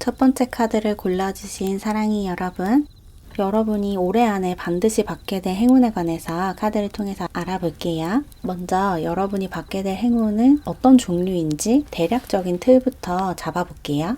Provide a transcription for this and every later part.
첫 번째 카드를 골라주신 사랑이 여러분, 여러분이 올해 안에 반드시 받게 될 행운에 관해서 카드를 통해서 알아볼게요. 먼저 여러분이 받게 될 행운은 어떤 종류인지 대략적인 틀부터 잡아볼게요.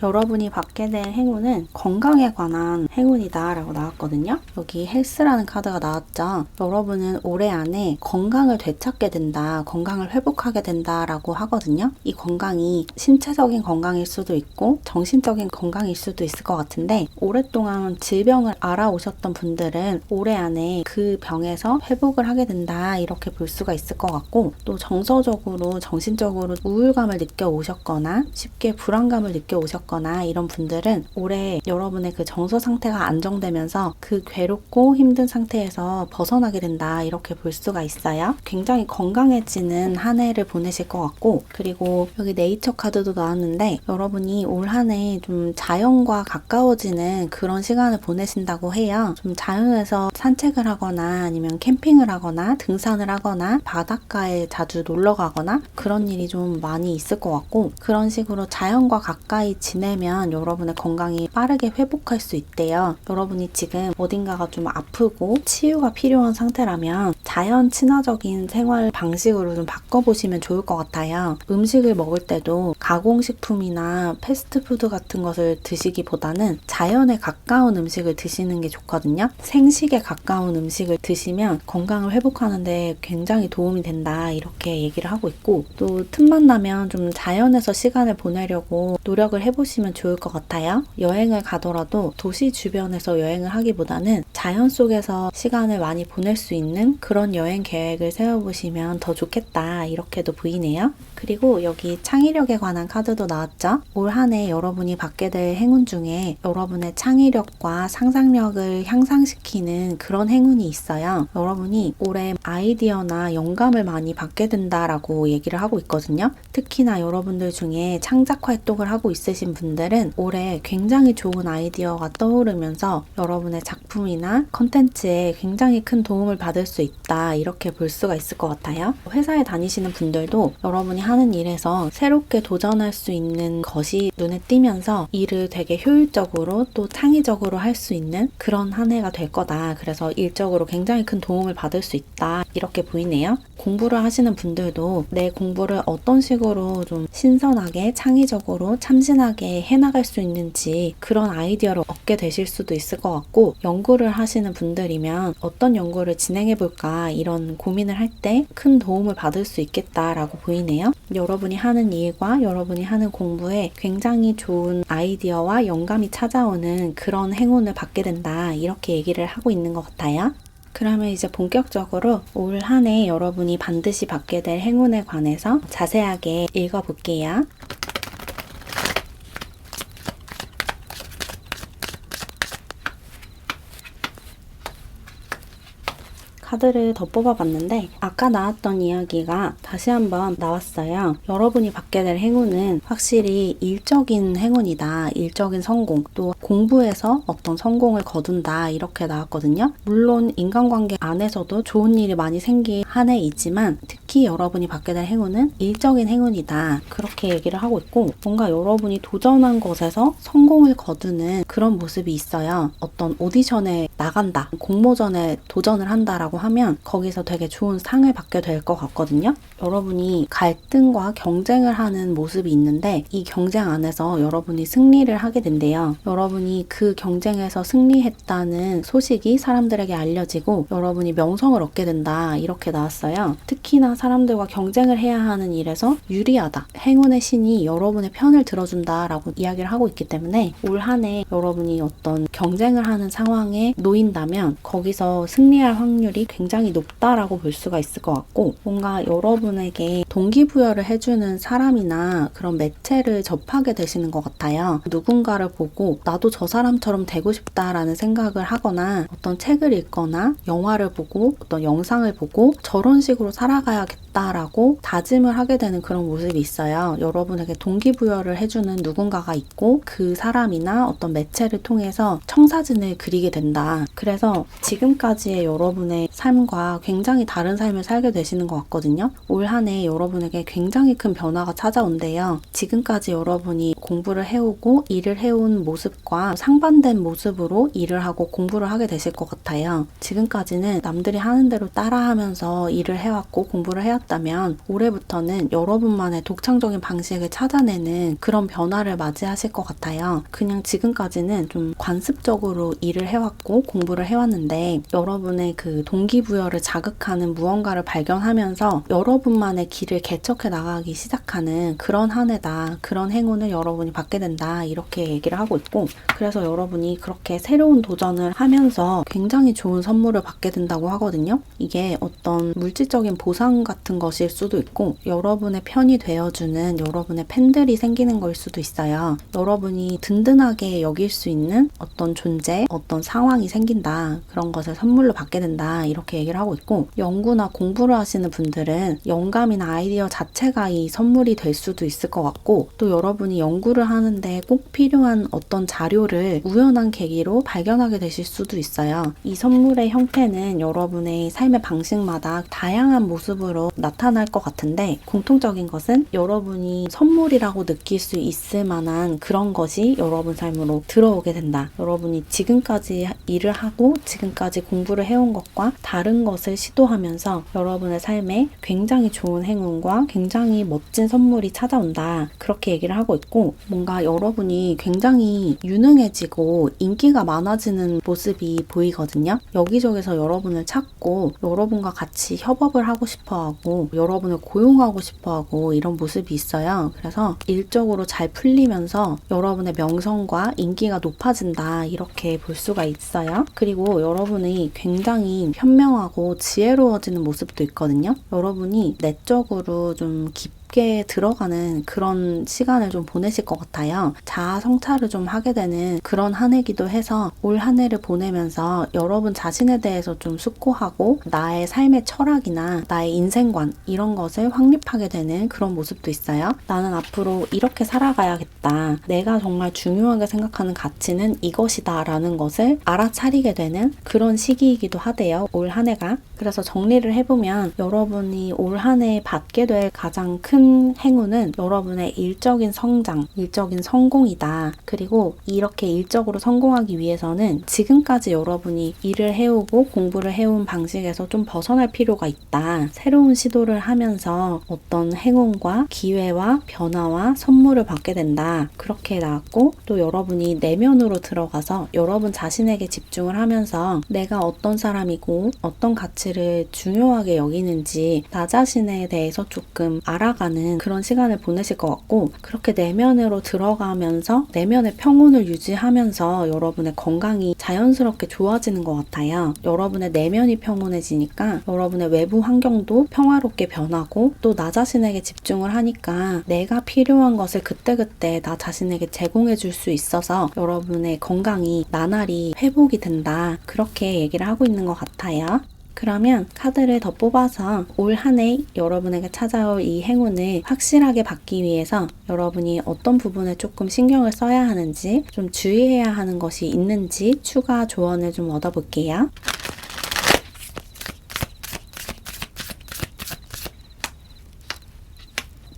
여러분이 받게 될 행운은 건강에 관한 행운이다 라고 나왔거든요. 여기 헬스라는 카드가 나왔죠. 여러분은 올해 안에 건강을 되찾게 된다, 건강을 회복하게 된다 라고 하거든요. 이 건강이 신체적인 건강일 수도 있고 정신적인 건강일 수도 있을 것 같은데, 오랫동안 질병을 알아오셨던 분들은 올해 안에 그 병에서 회복을 하게 된다 이렇게 볼 수가 있을 것 같고, 또 정서적으로 정신적으로 우울감을 느껴오셨거나 쉽게 불안감을 느껴오셨거나 이런 분들은 올해 여러분의 그 정서 상태가 안정되면서 그 괴롭고 힘든 상태에서 벗어나게 된다 이렇게 볼 수가 있어요. 굉장히 건강해지는 한 해를 보내실 것 같고, 그리고 여기 네이처 카드도 나왔는데 여러분이 올 한 해 좀 자연과 가까워지는 그런 시간을 보내신다고 해요. 좀 자연에서 산책을 하거나 아니면 캠핑을 하거나 등산을 하거나 바닷가에 자주 놀러 가거나 그런 일이 좀 많이 있을 것 같고, 그런 식으로 자연과 가까이 지내면 여러분의 건강이 빠르게 회복할 수 있대요. 여러분이 지금 어딘가가 좀 아프고 치유가 필요한 상태라면 자연 친화적인 생활 방식으로 좀 바꿔보시면 좋을 것 같아요. 음식을 먹을 때도 가공식품이나 패스트푸드 같은 것을 드시기보다는 자연에 가까운 음식을 드시는 게 좋거든요. 생식에 가까운 음식을 드시면 건강을 회복하는데 굉장히 도움이 된다 이렇게 얘기를 하고 있고, 또 틈만 나면 좀 자연에서 시간을 보내려고 노력을 해보시면 좋을 것 같아요. 여행을 가더라도 도시 주변에서 여행을 하기보다는 자연 속에서 시간을 많이 보낼 수 있는 그런 여행 계획을 세워보시면 더 좋겠다 이렇게도 보이네요. 그리고 여기 창의력에 관한 카드도 나왔죠. 올 한 해 여러분이 받게 될 행운 중에 여러분의 창의력과 상상력을 향상시키는 그런 행운이 있어요. 여러분이 올해 아이디어나 영감을 많이 받게 된다라고 얘기를 하고 있거든요. 특히나 여러분들 중에 창작 활동을 하고 있으신 분들은 올해 굉장히 좋은 아이디어가 떠오르면서 여러분의 작품이나 컨텐츠에 굉장히 큰 도움을 받을 수 있다 이렇게 볼 수가 있을 것 같아요. 회사에 다니시는 분들도 여러분이 하는 일에서 새롭게 도전할 수 있는 것이 눈에 띄면서 일을 되게 효율적으로 또 창의적으로 할 수 있는 그런 한 해가 될 거다. 그래서 일적으로 굉장히 큰 도움을 받을 수 있다 이렇게 보이네요. 공부를 하시는 분들도 내 공부를 어떤 식으로 좀 신선하게 창의적으로 참신하게 해나갈 수 있는지 그런 아이디어를 얻게 되실 수도 있을 것 같고, 연구를 하시는 분들이면 어떤 연구를 진행해 볼까 이런 고민을 할 때 큰 도움을 받을 수 있겠다라고 보이네요. 여러분이 하는 일과 여러분이 하는 공부에 굉장히 좋은 아이디어와 영감이 찾아오는 그런 행운을 받게 된다 이렇게 얘기를 하고 있는 것 같아요. 그러면 이제 본격적으로 올 한 해 여러분이 반드시 받게 될 행운에 관해서 자세하게 읽어볼게요. 카드를 더 뽑아봤는데 아까 나왔던 이야기가 다시 한번 나왔어요. 여러분이 받게 될 행운은 확실히 일적인 행운이다. 일적인 성공, 또 공부에서 어떤 성공을 거둔다 이렇게 나왔거든요. 물론 인간관계 안에서도 좋은 일이 많이 생긴 한 해이지만 특히 여러분이 받게 될 행운은 일적인 행운이다. 그렇게 얘기를 하고 있고, 뭔가 여러분이 도전한 것에서 성공을 거두는 그런 모습이 있어요. 어떤 오디션에 나간다, 공모전에 도전을 한다라고 하면 거기서 되게 좋은 상을 받게 될 것 같거든요. 여러분이 갈등과 경쟁을 하는 모습이 있는데 이 경쟁 안에서 여러분이 승리를 하게 된대요. 여러분이 그 경쟁에서 승리했다는 소식이 사람들에게 알려지고 여러분이 명성을 얻게 된다 이렇게 나왔어요. 특히나 사람들과 경쟁을 해야 하는 일에서 유리하다, 행운의 신이 여러분의 편을 들어준다라고 이야기를 하고 있기 때문에 올 한 해 여러분이 어떤 경쟁을 하는 상황에 놓인다면 거기서 승리할 확률이 굉장히 높다라고 볼 수가 있을 것 같고, 뭔가 여러분에게 동기부여를 해주는 사람이나 그런 매체를 접하게 되시는 것 같아요. 누군가를 보고 나도 저 사람처럼 되고 싶다라는 생각을 하거나 어떤 책을 읽거나 영화를 보고 어떤 영상을 보고 저런 식으로 살아가야겠다 하겠다라고 다짐을 하게 되는 그런 모습이 있어요. 여러분에게 동기부여를 해주는 누군가가 있고 그 사람이나 어떤 매체를 통해서 청사진을 그리게 된다. 그래서 지금까지의 여러분의 삶과 굉장히 다른 삶을 살게 되시는 것 같거든요. 올 한 해 여러분에게 굉장히 큰 변화가 찾아온대요. 지금까지 여러분이 공부를 해오고 일을 해온 모습과 상반된 모습으로 일을 하고 공부를 하게 되실 것 같아요. 지금까지는 남들이 하는 대로 따라하면서 일을 해왔고 공부를 해왔다면 올해부터는 여러분만의 독창적인 방식을 찾아내는 그런 변화를 맞이하실 것 같아요. 그냥 지금까지는 좀 관습적으로 일을 해왔고 공부를 해왔는데 여러분의 그 동기부여를 자극하는 무언가를 발견하면서 여러분만의 길을 개척해 나가기 시작하는 그런 한 해다. 그런 행운을 여러분이 받게 된다. 이렇게 얘기를 하고 있고, 그래서 여러분이 그렇게 새로운 도전을 하면서 굉장히 좋은 선물을 받게 된다고 하거든요. 이게 어떤 물질적인 보상 같은 것일 수도 있고 여러분의 편이 되어주는 여러분의 팬들이 생기는 걸 수도 있어요. 여러분이 든든하게 여길 수 있는 어떤 존재, 어떤 상황이 생긴다. 그런 것을 선물로 받게 된다. 이렇게 얘기를 하고 있고, 연구나 공부를 하시는 분들은 영감이나 아이디어 자체가 이 선물이 될 수도 있을 것 같고, 또 여러분이 연구를 하는데 꼭 필요한 어떤 자료를 우연한 계기로 발견하게 되실 수도 있어요. 이 선물의 형태는 여러분의 삶의 방식마다 다양한 모습으로 나타날 것 같은데, 공통적인 것은 여러분이 선물이라고 느낄 수 있을 만한 그런 것이 여러분 삶으로 들어오게 된다. 여러분이 지금까지 일을 하고 지금까지 공부를 해온 것과 다른 것을 시도하면서 여러분의 삶에 굉장히 좋은 행운과 굉장히 멋진 선물이 찾아온다. 그렇게 얘기를 하고 있고, 뭔가 여러분이 굉장히 유능해지고 인기가 많아지는 모습이 보이거든요. 여기저기서 여러분을 찾고 여러분과 같이 협업을 하고 싶어하고 여러분을 고용하고 싶어하고 이런 모습이 있어요. 그래서 일적으로 잘 풀리면서 여러분의 명성과 인기가 높아진다. 이렇게 볼 수가 있어요. 그리고 여러분이 굉장히 현명하고 지혜로워지는 모습도 있거든요. 여러분이 내적으로 좀 깊게 들어가는 그런 시간을 좀 보내실 것 같아요. 자아 성찰을 좀 하게 되는 그런 한 해기도 해서 올 한 해를 보내면서 여러분 자신에 대해서 좀 숙고하고 나의 삶의 철학이나 나의 인생관 이런 것을 확립하게 되는 그런 모습도 있어요. 나는 앞으로 이렇게 살아가야겠다. 내가 정말 중요하게 생각하는 가치는 이것이다 라는 것을 알아차리게 되는 그런 시기이기도 하대요. 올 한 해가. 그래서 정리를 해보면 여러분이 올 한 해 받게 될 가장 큰 행운은 여러분의 일적인 성장, 일적인 성공이다. 그리고 이렇게 일적으로 성공하기 위해서는 지금까지 여러분이 일을 해오고 공부를 해온 방식에서 좀 벗어날 필요가 있다. 새로운 시도를 하면서 어떤 행운과 기회와 변화와 선물을 받게 된다. 그렇게 나왔고, 또 여러분이 내면으로 들어가서 여러분 자신에게 집중을 하면서 내가 어떤 사람이고 어떤 가치를 중요하게 여기는지 나 자신에 대해서 조금 알아가는 그런 시간을 보내실 것 같고, 그렇게 내면으로 들어가면서 내면의 평온을 유지하면서 여러분의 건강이 자연스럽게 좋아지는 것 같아요. 여러분의 내면이 평온해지니까 여러분의 외부 환경도 평화롭게 변하고, 또 나 자신에게 집중을 하니까 내가 필요한 것을 그때그때 나 자신에게 제공해 줄 수 있어서 여러분의 건강이 나날이 회복이 된다. 그렇게 얘기를 하고 있는 것 같아요. 그러면 카드를 더 뽑아서 올 한 해 여러분에게 찾아올 이 행운을 확실하게 받기 위해서 여러분이 어떤 부분에 조금 신경을 써야 하는지, 좀 주의해야 하는 것이 있는지 추가 조언을 좀 얻어볼게요.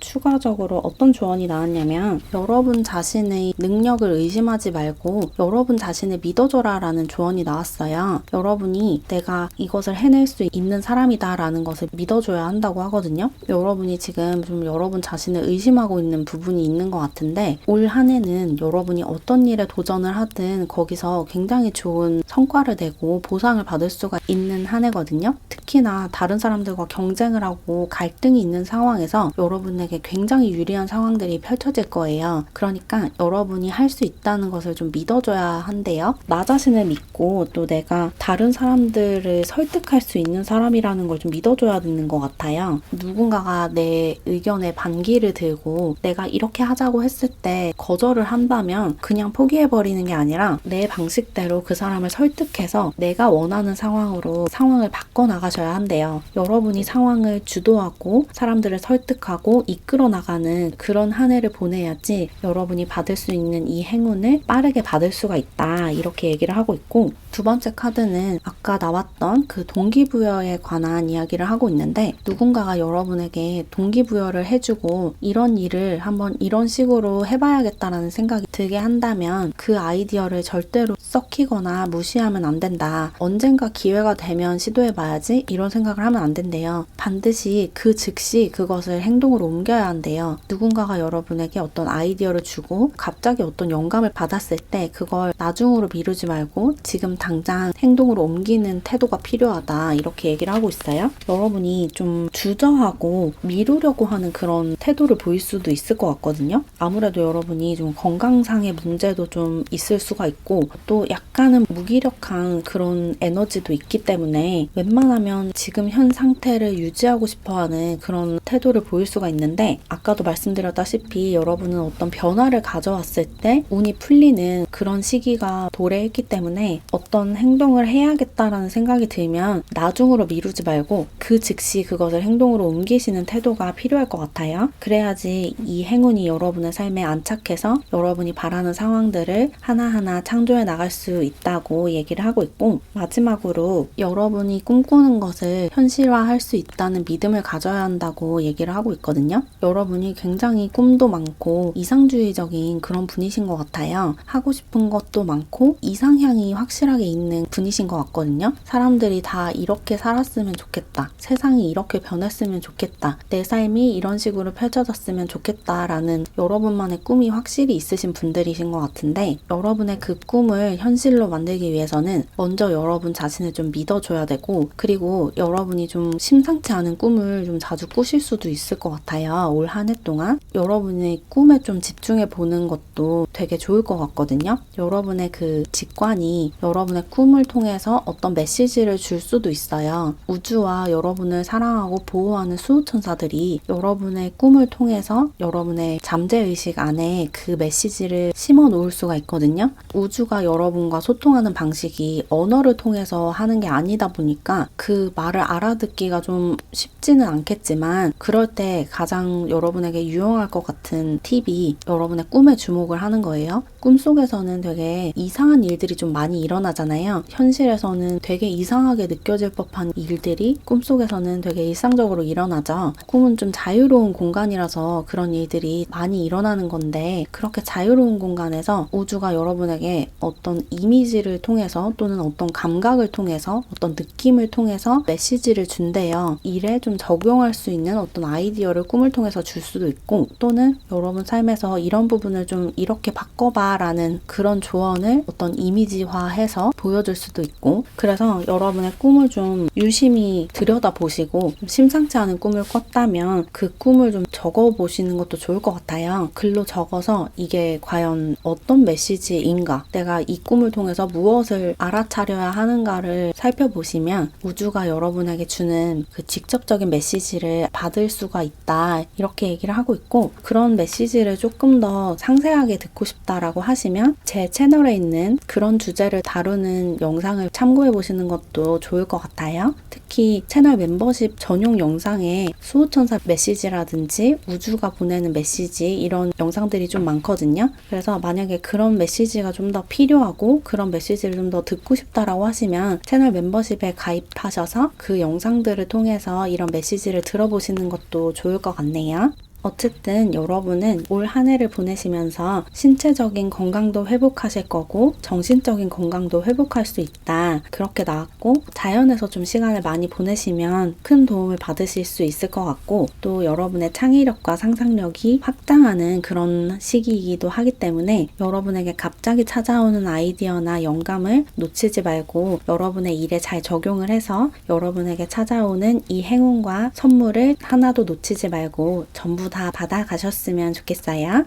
추가적으로 어떤 조언이 나왔냐면, 여러분 자신의 능력을 의심하지 말고 여러분 자신을 믿어줘라 라는 조언이 나왔어요. 여러분이 내가 이것을 해낼 수 있는 사람이다 라는 것을 믿어줘야 한다고 하거든요. 여러분이 지금 좀 여러분 자신을 의심하고 있는 부분이 있는 것 같은데, 올 한 해는 여러분이 어떤 일에 도전을 하든 거기서 굉장히 좋은 성과를 내고 보상을 받을 수가 있는 한 해거든요. 특히나 다른 사람들과 경쟁을 하고 갈등이 있는 상황에서 여러분에게 굉장히 유리한 상황들이 펼쳐질 거예요. 그러니까 여러분이 할 수 있다는 것을 좀 믿어줘야 한대요. 나 자신을 믿고 또 내가 다른 사람들을 설득할 수 있는 사람이라는 걸 좀 믿어줘야 되는 것 같아요. 누군가가 내 의견에 반기를 들고 내가 이렇게 하자고 했을 때 거절을 한다면 그냥 포기해버리는 게 아니라 내 방식대로 그 사람을 설득해서 내가 원하는 상황으로 상황을 바꿔나가셔야 한대요. 여러분이 상황을 주도하고 사람들을 설득하고 이끌어 나가는 그런 한 해를 보내야지 여러분이 받을 수 있는 이 행운을 빠르게 받을 수가 있다. 이렇게 얘기를 하고 있고, 두 번째 카드는 아까 나왔던 그 동기부여에 관한 이야기를 하고 있는데, 누군가가 여러분에게 동기부여를 해주고 이런 일을 한번 이런 식으로 해봐야겠다라는 생각이 들게 한다면 그 아이디어를 절대로 썩히거나 무시하면 안 된다. 언젠가 기회가 되면 시도해봐야지 이런 생각을 하면 안 된대요. 반드시 그 즉시 그것을 행동으로 옮겨야 한대요. 누군가가 여러분에게 어떤 아이디어를 주고 갑자기 어떤 영감을 받았을 때 그걸 나중으로 미루지 말고 지금 당장 행동으로 옮기는 태도가 필요하다. 이렇게 얘기를 하고 있어요. 여러분이 좀 주저하고 미루려고 하는 그런 태도를 보일 수도 있을 것 같거든요. 아무래도 여러분이 좀 건강상의 문제도 좀 있을 수가 있고 또 약간은 무기력한 그런 에너지도 있기 때문에 웬만하면 지금 현 상태를 유지하고 싶어하는 그런 태도를 보일 수가 있는데, 아까도 말씀드렸다시피 여러분은 어떤 변화를 가져왔을 때 운이 풀리는 그런 시기가 도래했기 때문에 어떤 행동을 해야겠다라는 생각이 들면 나중으로 미루지 말고 그 즉시 그것을 행동으로 옮기시는 태도가 필요할 것 같아요. 그래야지 이 행운이 여러분의 삶에 안착해서 여러분이 바라는 상황들을 하나하나 창조해 나갈 수 있다고 얘기를 하고 있고, 마지막으로 여러분이 꿈꾸는 것을 현실화할 수 있다는 믿음을 가져야 한다고 얘기를 하고 있거든요. 여러분이 굉장히 꿈도 많고 이상주의적인 그런 분이신 것 같아요. 하고 싶은 것도 많고 이상향이 확실하게 있는 분이신 것 같거든요. 사람들이 다 이렇게 살았으면 좋겠다. 세상이 이렇게 변했으면 좋겠다. 내 삶이 이런 식으로 펼쳐졌으면 좋겠다라는 여러분만의 꿈이 확실히 있으신 분들이신 것 같은데, 여러분의 그 꿈을 현실로 만들기 위해서는 먼저 여러분 자신을 좀 믿어줘야 되고, 그리고 여러분이 좀 심상치 않은 꿈을 좀 자주 꾸실 수도 있을 것 같아요. 올 한 해 동안 여러분의 꿈에 좀 집중해 보는 것도 되게 좋을 것 같거든요. 여러분의 그 직관이 여러분의 꿈을 통해서 어떤 메시지를 줄 수도 있어요. 우주와 여러분을 사랑하고 보호하는 수호천사들이 여러분의 꿈을 통해서 여러분의 잠재의식 안에 그 메시지를 심어 놓을 수가 있거든요. 우주가 여러분과 소통하는 방식이 언어를 통해서 하는 게 아니다 보니까 그 말을 알아듣기가 좀 쉽지는 않겠지만, 그럴 때 가장 여러분에게 유용할 것 같은 팁이 여러분의 꿈에 주목을 하는 거예요. 꿈속에서는 되게 이상한 일들이 좀 많이 일어나잖아요. 현실에서는 되게 이상하게 느껴질 법한 일들이 꿈속에서는 되게 일상적으로 일어나죠. 꿈은 좀 자유로운 공간이라서 그런 일들이 많이 일어나는 건데, 그렇게 자유로운 공간에서 우주가 여러분에게 어떤 이미지를 통해서 또는 어떤 감각을 통해서 어떤 느낌을 통해서 메시지를 준대요. 일에 좀 적용할 수 있는 어떤 아이디어를 꿈을 통해서 줄 수도 있고, 또는 여러분 삶에서 이런 부분을 좀 이렇게 바꿔봐 라는 그런 조언을 어떤 이미지화해서 보여줄 수도 있고, 그래서 여러분의 꿈을 좀 유심히 들여다보시고 심상치 않은 꿈을 꿨다면 그 꿈을 좀 적어보시는 것도 좋을 것 같아요. 글로 적어서 이게 과연 어떤 메시지인가, 내가 이 꿈을 통해서 무엇을 알아차려야 하는가를 살펴보시면 우주가 여러분에게 주는 그 직접적인 메시지를 받을 수가 있다. 이렇게 얘기를 하고 있고, 그런 메시지를 조금 더 상세하게 듣고 싶다라고 하시면 제 채널에 있는 그런 주제를 다루는 영상을 참고해 보시는 것도 좋을 것 같아요. 특히 채널 멤버십 전용 영상에 수호천사 메시지라든지 우주가 보내는 메시지 이런 영상들이 좀 많거든요. 그래서 만약에 그런 메시지가 좀 더 필요하고 그런 메시지를 좀 더 듣고 싶다라고 하시면 채널 멤버십에 가입하셔서 그 영상들을 통해서 이런 메시지를 들어보시는 것도 좋을 것 같네요. 어쨌든 여러분은 올 한 해를 보내시면서 신체적인 건강도 회복하실 거고 정신적인 건강도 회복할 수 있다. 그렇게 나왔고, 자연에서 좀 시간을 많이 보내시면 큰 도움을 받으실 수 있을 것 같고, 또 여러분의 창의력과 상상력이 확장하는 그런 시기이기도 하기 때문에 여러분에게 갑자기 찾아오는 아이디어나 영감을 놓치지 말고 여러분의 일에 잘 적용을 해서 여러분에게 찾아오는 이 행운과 선물을 하나도 놓치지 말고 전부 다 다 받아가셨으면 좋겠어요.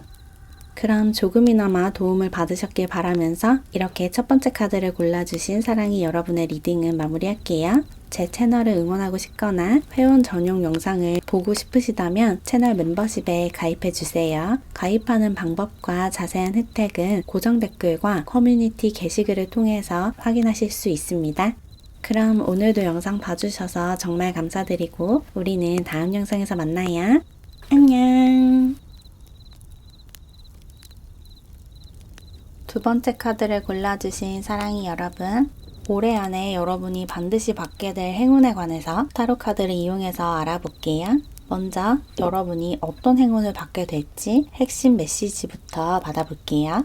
그럼 조금이나마 도움을 받으셨길 바라면서 이렇게 첫 번째 카드를 골라주신 사랑이 여러분의 리딩은 마무리할게요. 제 채널을 응원하고 싶거나 회원 전용 영상을 보고 싶으시다면 채널 멤버십에 가입해주세요. 가입하는 방법과 자세한 혜택은 고정 댓글과 커뮤니티 게시글을 통해서 확인하실 수 있습니다. 그럼 오늘도 영상 봐주셔서 정말 감사드리고 우리는 다음 영상에서 만나요. 안녕. 두 번째 카드를 골라주신 사랑이 여러분, 올해 안에 여러분이 반드시 받게 될 행운에 관해서 타로 카드를 이용해서 알아볼게요. 먼저 여러분이 어떤 행운을 받게 될지 핵심 메시지부터 받아볼게요.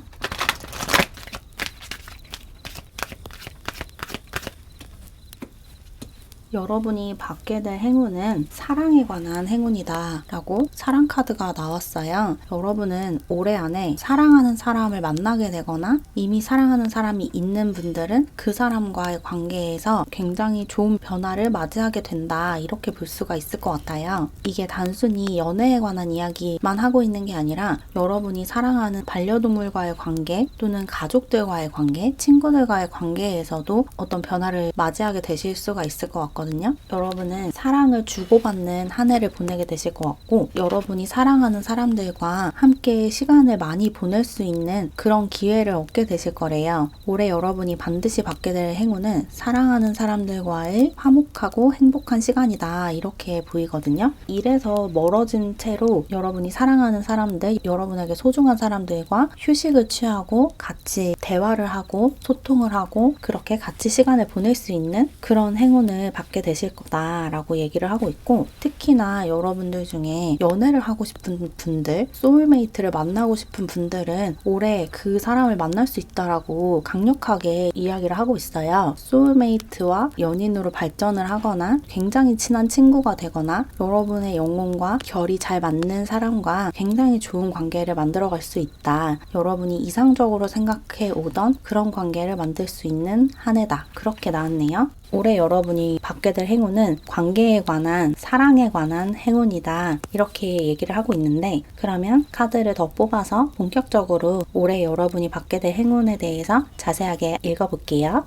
여러분이 받게 될 행운은 사랑에 관한 행운이다 라고 사랑 카드가 나왔어요. 여러분은 올해 안에 사랑하는 사람을 만나게 되거나 이미 사랑하는 사람이 있는 분들은 그 사람과의 관계에서 굉장히 좋은 변화를 맞이하게 된다, 이렇게 볼 수가 있을 것 같아요. 이게 단순히 연애에 관한 이야기만 하고 있는 게 아니라 여러분이 사랑하는 반려동물과의 관계 또는 가족들과의 관계, 친구들과의 관계에서도 어떤 변화를 맞이하게 되실 수가 있을 것 같거든요. 여러분은 사랑을 주고받는 한 해를 보내게 되실 것 같고, 여러분이 사랑하는 사람들과 함께 시간을 많이 보낼 수 있는 그런 기회를 얻게 되실 거래요. 올해 여러분이 반드시 받게 될 행운은 사랑하는 사람들과의 화목하고 행복한 시간이다, 이렇게 보이거든요. 일에서 멀어진 채로 여러분이 사랑하는 사람들, 여러분에게 소중한 사람들과 휴식을 취하고 같이 대화를 하고 소통을 하고 그렇게 같이 시간을 보낼 수 있는 그런 행운을 받게 되실 거다라고 얘기를 하고 있고, 특히나 여러분들 중에 연애를 하고 싶은 분들, 소울메이트를 만나고 싶은 분들은 올해 그 사람을 만날 수 있다라고 강력하게 이야기를 하고 있어요. 소울메이트와 연인으로 발전을 하거나 굉장히 친한 친구가 되거나 여러분의 영혼과 결이 잘 맞는 사람과 굉장히 좋은 관계를 만들어갈 수 있다. 여러분이 이상적으로 생각해 오던 그런 관계를 만들 수 있는 한 해다, 그렇게 나왔네요. 올해 여러분이 받게 될 행운은 관계에 관한, 사랑에 관한 행운이다, 이렇게 얘기를 하고 있는데, 그러면 카드를 더 뽑아서 본격적으로 올해 여러분이 받게 될 행운에 대해서 자세하게 읽어볼게요.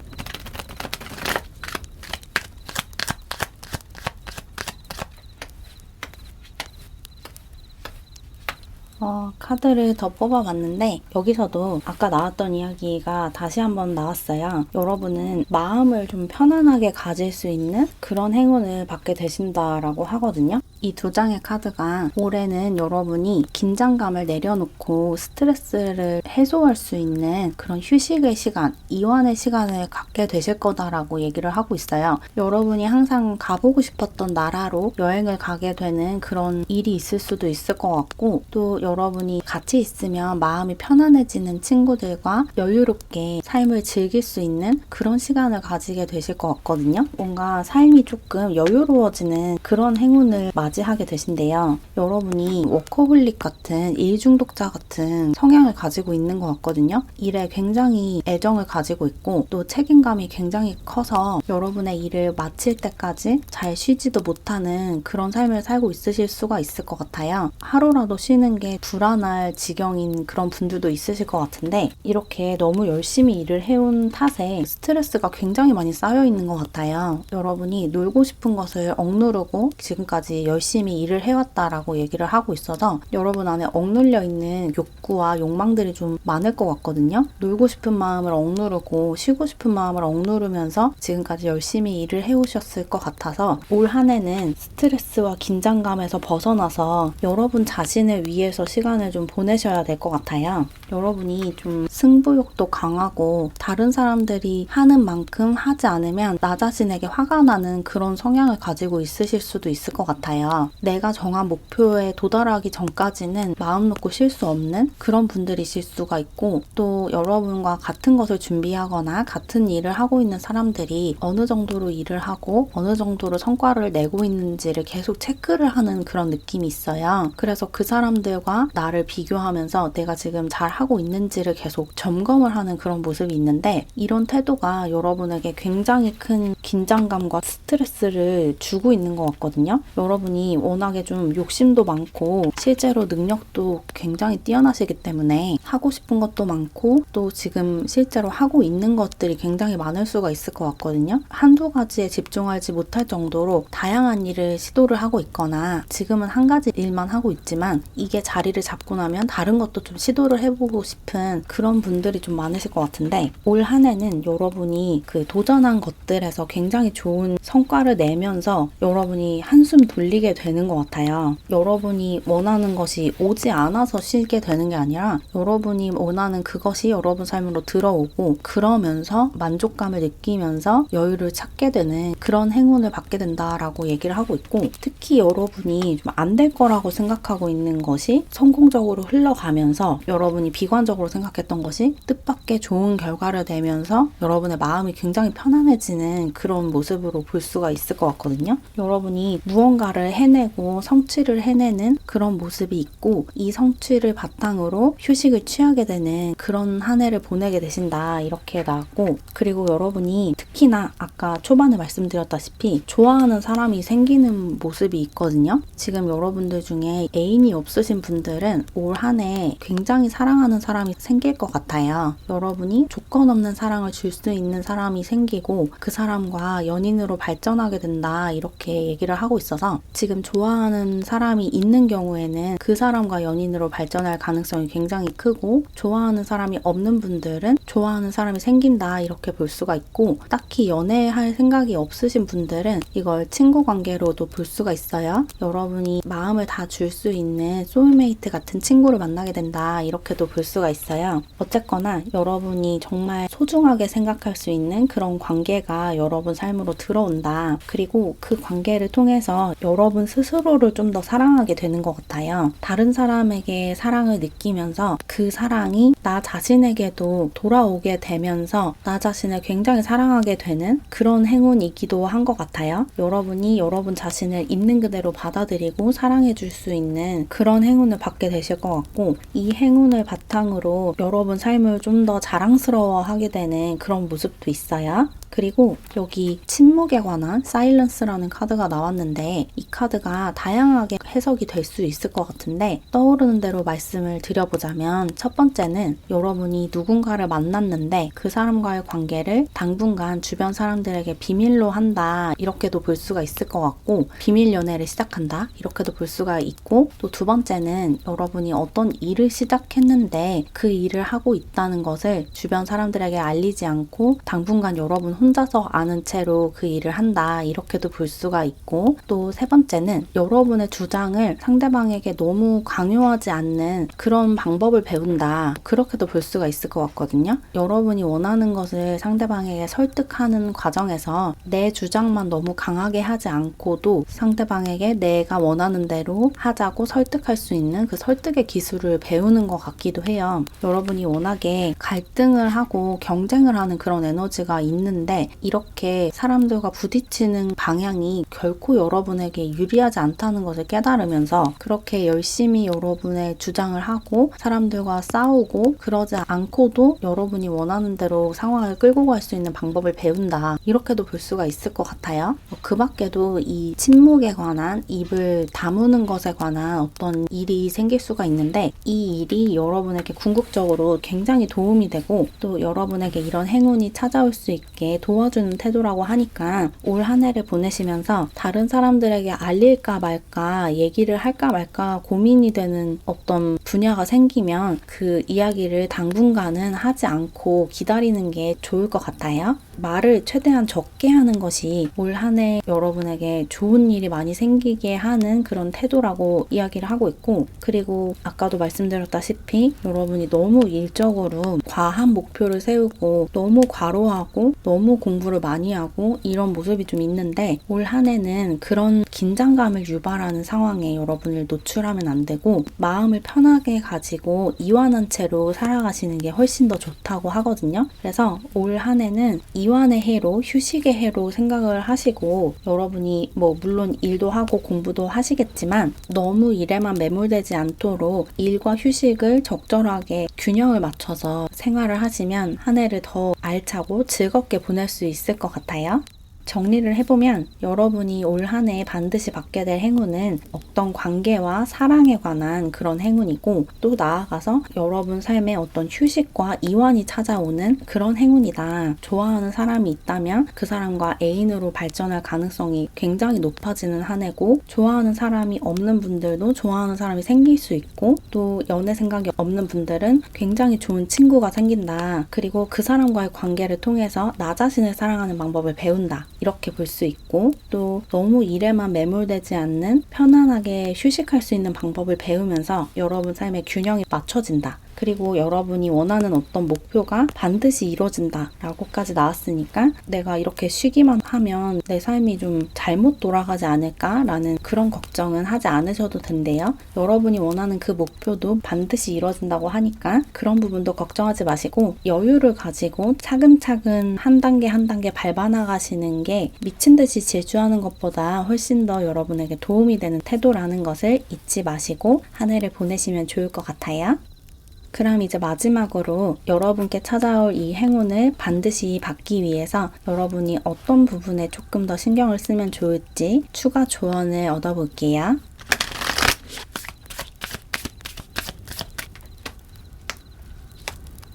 카드를 더 뽑아봤는데 여기서도 아까 나왔던 이야기가 다시 한번 나왔어요. 여러분은 마음을 좀 편안하게 가질 수 있는 그런 행운을 받게 되신다라고 하거든요. 이 두 장의 카드가 올해는 여러분이 긴장감을 내려놓고 스트레스를 해소할 수 있는 그런 휴식의 시간, 이완의 시간을 갖게 되실 거다라고 얘기를 하고 있어요. 여러분이 항상 가보고 싶었던 나라로 여행을 가게 되는 그런 일이 있을 수도 있을 것 같고, 또 여러분이 같이 있으면 마음이 편안해지는 친구들과 여유롭게 삶을 즐길 수 있는 그런 시간을 가지게 되실 것 같거든요. 뭔가 삶이 조금 여유로워지는 그런 행운을 맞이하게 되신대요. 여러분이 워커홀릭 같은 일 중독자 같은 성향을 가지고 있는 것 같거든요. 일에 굉장히 애정을 가지고 있고 또 책임감이 굉장히 커서 여러분의 일을 마칠 때까지 잘 쉬지도 못하는 그런 삶을 살고 있으실 수가 있을 것 같아요. 하루라도 쉬는 게 불안할 지경인 그런 분들도 있으실 것 같은데, 이렇게 너무 열심히 일을 해온 탓에 스트레스가 굉장히 많이 쌓여 있는 것 같아요. 여러분이 놀고 싶은 것을 억누르고 지금까지 열심히 일을 해왔다라고 얘기를 하고 있어서 여러분 안에 억눌려 있는 욕구와 욕망들이 좀 많을 것 같거든요. 놀고 싶은 마음을 억누르고 쉬고 싶은 마음을 억누르면서 지금까지 열심히 일을 해오셨을 것 같아서 올 한 해는 스트레스와 긴장감에서 벗어나서 여러분 자신을 위해서 시간을 좀 보내셔야 될 것 같아요. 여러분이 좀 승부욕도 강하고 다른 사람들이 하는 만큼 하지 않으면 나 자신에게 화가 나는 그런 성향을 가지고 있으실 수도 있을 것 같아요. 내가 정한 목표에 도달하기 전까지는 마음 놓고 쉴 수 없는 그런 분들이실 수가 있고, 또 여러분과 같은 것을 준비하거나 같은 일을 하고 있는 사람들이 어느 정도로 일을 하고 어느 정도로 성과를 내고 있는지를 계속 체크를 하는 그런 느낌이 있어요. 그래서 그 사람들과 나를 비교하면서 내가 지금 잘 하고 있는지를 계속 점검을 하는 그런 모습이 있는데, 이런 태도가 여러분에게 굉장히 큰 긴장감과 스트레스를 주고 있는 것 같거든요. 여러분이 워낙에 좀 욕심도 많고 실제로 능력도 굉장히 뛰어나시기 때문에 하고 싶은 것도 많고 또 지금 실제로 하고 있는 것들이 굉장히 많을 수가 있을 것 같거든요. 한두 가지에 집중하지 못할 정도로 다양한 일을 시도를 하고 있거나 지금은 한 가지 일만 하고 있지만 이게 자리를 잡고 나면 다른 것도 좀 시도를 해보고 싶은 그런 분들이 좀 많으실 것 같은데, 올 한 해는 여러분이 그 도전한 것들에서 굉장히 좋은 성과를 내면서 여러분이 한숨 돌리게 되는 것 같아요. 여러분이 원하는 것이 오지 않아서 쉬게 되는 게 아니라 여러분이 원하는 그것이 여러분 삶으로 들어오고 그러면서 만족감을 느끼면서 여유를 찾게 되는 그런 행운을 받게 된다라고 얘기를 하고 있고, 특히 여러분이 좀 안 될 거라고 생각하고 있는 것이 성공적으로 흘러가면서 여러분이 비관적으로 생각했던 것이 뜻밖의 좋은 결과를 내면서 여러분의 마음이 굉장히 편안해지는 그런 모습으로 볼 수가 있을 것 같거든요. 여러분이 무언가를 해내고 성취를 해내는 그런 모습이 있고 이 성취를 바탕으로 휴식을 취하게 되는 그런 한 해를 보내게 되신다, 이렇게 나왔고, 그리고 여러분이 특히나 아까 초반에 말씀드렸다시피 좋아하는 사람이 생기는 모습이 있거든요. 지금 여러분들 중에 애인이 없으신 분들은 올 한 해 굉장히 사랑하는 사람이 생길 것 같아요. 여러분이 조건 없는 사랑을 줄 수 있는 사람이 생기고 그 사람과 연인으로 발전하게 된다, 이렇게 얘기를 하고 있어서 지금 좋아하는 사람이 있는 경우에는 그 사람과 연인으로 발전할 가능성이 굉장히 크고, 좋아하는 사람이 없는 분들은 좋아하는 사람이 생긴다, 이렇게 볼 수가 있고, 딱히 연애할 생각이 없으신 분들은 이걸 친구 관계로도 볼 수가 있어요. 여러분이 마음을 다 줄 수 있는 소울메이트 같은 친구를 만나게 된다, 이렇게도 볼 수가 있어요. 어쨌거나 여러분이 정말 소중하게 생각할 수 있는 그런 관계가 여러분 삶으로 들어온다. 그리고 그 관계를 통해서 여러분 스스로를 좀 더 사랑하게 되는 것 같아요. 다른 사람에게 사랑을 느끼면서 그 사랑이 나 자신에게도 돌아오게 되면서 나 자신을 굉장히 사랑하게 되는 그런 행운이기도 한 것 같아요. 여러분이 여러분 자신을 있는 그대로 받아들이고 사랑해 줄 수 있는 그런 행운을 받게 되실 것 같고, 이 행운을 바탕으로 여러분 삶을 좀 더 자랑스러워하게 되는 그런 모습도 있어요. 그리고 여기 침묵에 관한 사일런스라는 카드가 나왔는데, 이 카드가 다양하게 해석이 될 수 있을 것 같은데 떠오르는 대로 말씀을 드려보자면, 첫 번째는 여러분이 누군가를 만났는데 그 사람과의 관계를 당분간 주변 사람들에게 비밀로 한다, 이렇게도 볼 수가 있을 것 같고, 비밀 연애를 시작한다, 이렇게도 볼 수가 있고, 또 두 번째는 여러분이 어떤 일을 시작했는데 그 일을 하고 있다는 것을 주변 사람들에게 알리지 않고 당분간 여러분 혼자서 아는 채로 그 일을 한다, 이렇게도 볼 수가 있고, 또 세 번째는 여러분의 주장을 상대방에게 너무 강요하지 않는 그런 방법을 배운다, 그렇게도 볼 수가 있을 것 같거든요. 여러분이 원하는 것을 상대방에게 설득하는 과정에서 내 주장만 너무 강하게 하지 않고도 상대방에게 내가 원하는 대로 하자고 설득할 수 있는 그 설득의 기술을 배우는 것 같기도 해요. 여러분이 워낙에 갈등을 하고 경쟁을 하는 그런 에너지가 있는데 이렇게 사람들과 부딪히는 방향이 결코 여러분에게 유리하지 않다는 것을 깨달으면서 그렇게 열심히 여러분의 주장을 하고 사람들과 싸우고 그러지 않고도 여러분이 원하는 대로 상황을 끌고 갈 수 있는 방법을 배운다, 이렇게도 볼 수가 있을 것 같아요. 그 밖에도 이 침묵에 관한, 입을 다무는 것에 관한 어떤 일이 생길 수가 있는데, 이 일이 여러분에게 궁극적으로 굉장히 도움이 되고 또 여러분에게 이런 행운이 찾아올 수 있게 도와주는 태도라고 하니까 올 한 해를 보내시면서 다른 사람들에게 알릴까 말까, 얘기를 할까 말까 고민이 되는 어떤 분야가 생기면 그 이야기를 당분간은 하지 않고 기다리는 게 좋을 것 같아요. 말을 최대한 적게 하는 것이 올 한 해 여러분에게 좋은 일이 많이 생기게 하는 그런 태도라고 이야기를 하고 있고, 그리고 아까도 말씀드렸다시피 여러분이 너무 일적으로 과한 목표를 세우고 너무 과로하고 너무 공부를 많이 하고 이런 모습이 좀 있는데, 올 한 해는 그런 긴장감을 유발하는 상황에 여러분을 노출하면 안 되고 마음을 편하게 가지고 이완한 채로 살아가시는 게 훨씬 더 좋다고 하거든요. 그래서 올 한 해는 이완의 해로, 휴식의 해로 생각을 하시고, 여러분이 물론 일도 하고 공부도 하시겠지만 너무 일에만 매몰되지 않도록 일과 휴식을 적절하게 균형을 맞춰서 생활을 하시면 한 해를 더 알차고 즐겁게 보낼 수 있을 것 같아요. 정리를 해보면 여러분이 올 한 해 반드시 받게 될 행운은 어떤 관계와 사랑에 관한 그런 행운이고, 또 나아가서 여러분 삶에 어떤 휴식과 이완이 찾아오는 그런 행운이다. 좋아하는 사람이 있다면 그 사람과 애인으로 발전할 가능성이 굉장히 높아지는 한 해고, 좋아하는 사람이 없는 분들도 좋아하는 사람이 생길 수 있고, 또 연애 생각이 없는 분들은 굉장히 좋은 친구가 생긴다. 그리고 그 사람과의 관계를 통해서 나 자신을 사랑하는 방법을 배운다. 이렇게 볼 수 있고, 또 너무 일에만 매몰되지 않는 편안하게 휴식할 수 있는 방법을 배우면서 여러분 삶의 균형이 맞춰진다. 그리고 여러분이 원하는 어떤 목표가 반드시 이루어진다 라고까지 나왔으니까 내가 이렇게 쉬기만 하면 내 삶이 좀 잘못 돌아가지 않을까 라는 그런 걱정은 하지 않으셔도 된대요. 여러분이 원하는 그 목표도 반드시 이루어진다고 하니까 그런 부분도 걱정하지 마시고 여유를 가지고 차근차근 한 단계 한 단계 밟아 나가시는 게 미친 듯이 질주하는 것보다 훨씬 더 여러분에게 도움이 되는 태도라는 것을 잊지 마시고 한 해를 보내시면 좋을 것 같아요. 그럼 이제 마지막으로 여러분께 찾아올 이 행운을 반드시 받기 위해서 여러분이 어떤 부분에 조금 더 신경을 쓰면 좋을지 추가 조언을 얻어볼게요.